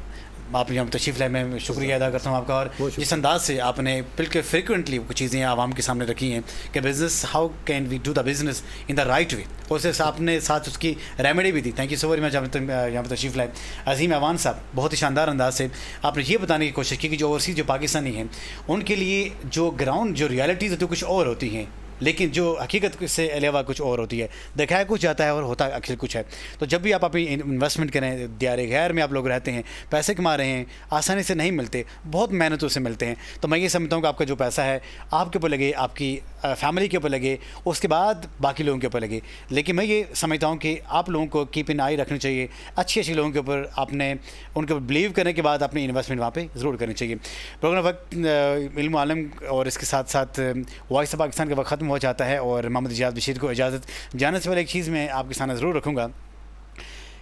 آپ یہاں تشریف لائے، میں شکریہ ادا کرتا ہوں آپ کا. اور جس انداز سے آپ نے بالکل فریکوینٹلی کچھ چیزیں عوام کے سامنے رکھی ہیں کہ business how can we do the business in the right way, اور اسے آپ نے ساتھ اس کی ریمیڈی بھی دی. Thank you so very much. آپ نے یہاں پہ تشریف لائے. عظیم ایوان صاحب بہت ہی شاندار انداز سے آپ نے یہ بتانے کی کوشش کی کہ جو اوورسیز جو پاکستانی ہیں ان کے لیے جو گراؤنڈ جو ریالٹیز ہوتی ہیں کچھ اور ہوتی ہیں لیکن جو حقیقت سے علاوہ کچھ اور ہوتی ہے، دکھایا کچھ جاتا ہے اور ہوتا آخر کچھ ہے. تو جب بھی آپ اپنی انویسٹمنٹ کریں، دیار غیر میں آپ لوگ رہتے ہیں، پیسے کما رہے ہیں، آسانی سے نہیں ملتے، بہت محنتوں سے ملتے ہیں. تو میں یہ سمجھتا ہوں کہ آپ کا جو پیسہ ہے آپ کے اوپر لگے، آپ کی فیملی کے اوپر لگے، اس کے بعد باقی لوگوں کے اوپر لگے. لیکن میں یہ سمجھتا ہوں کہ آپ لوگوں کو کیپ ان آئی رکھنی چاہیے، اچھے لوگوں کے اوپر آپ نے ان کے اوپر بلیو کرنے کے بعد اپنی انویسٹمنٹ وہاں پہ ضرور کرنی چاہیے. پروگرام وقت علم و عالم اور اس کے ساتھ ساتھ وائس آف پاکستان کا وقت ختم ہو جاتا ہے، اور محمد اجاز بشیر کو اجازت جانے سے پہلے ایک چیز میں آپ کے سامنے ضرور رکھوں گا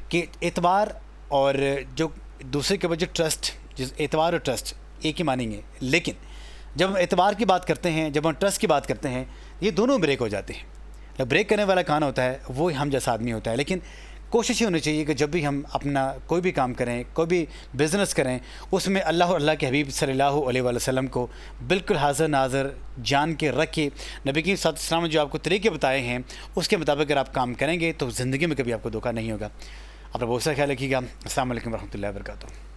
کہ اعتبار اور جو دوسرے کے اوپر جو ٹرسٹ، اعتبار اور ٹرسٹ ایک ہی مانیں گے، لیکن جب ہم اعتبار کی بات کرتے ہیں، جب ہم ٹرسٹ کی بات کرتے ہیں، یہ دونوں بریک ہو جاتے ہیں. بریک کرنے والا کون ہوتا ہے؟ وہ ہم جیسا آدمی ہوتا ہے. لیکن کوشش یہ ہونی چاہیے کہ جب بھی ہم اپنا کوئی بھی کام کریں، کوئی بھی بزنس کریں، اس میں اللہ اور اللہ کے حبیب صلی اللہ علیہ وسلم کو بالکل حاضر ناظر جان کے رکھ کے، نبی کریم صلی اللہ علیہ وسلم نے جو آپ کو طریقے بتائے ہیں اس کے مطابق اگر آپ کام کریں گے تو زندگی میں کبھی آپ کو دھوکہ نہیں ہوگا. اپنا بہت سا خیال رکھیے گا. السلام علیکم ورحمۃ اللہ وبرکاتہ.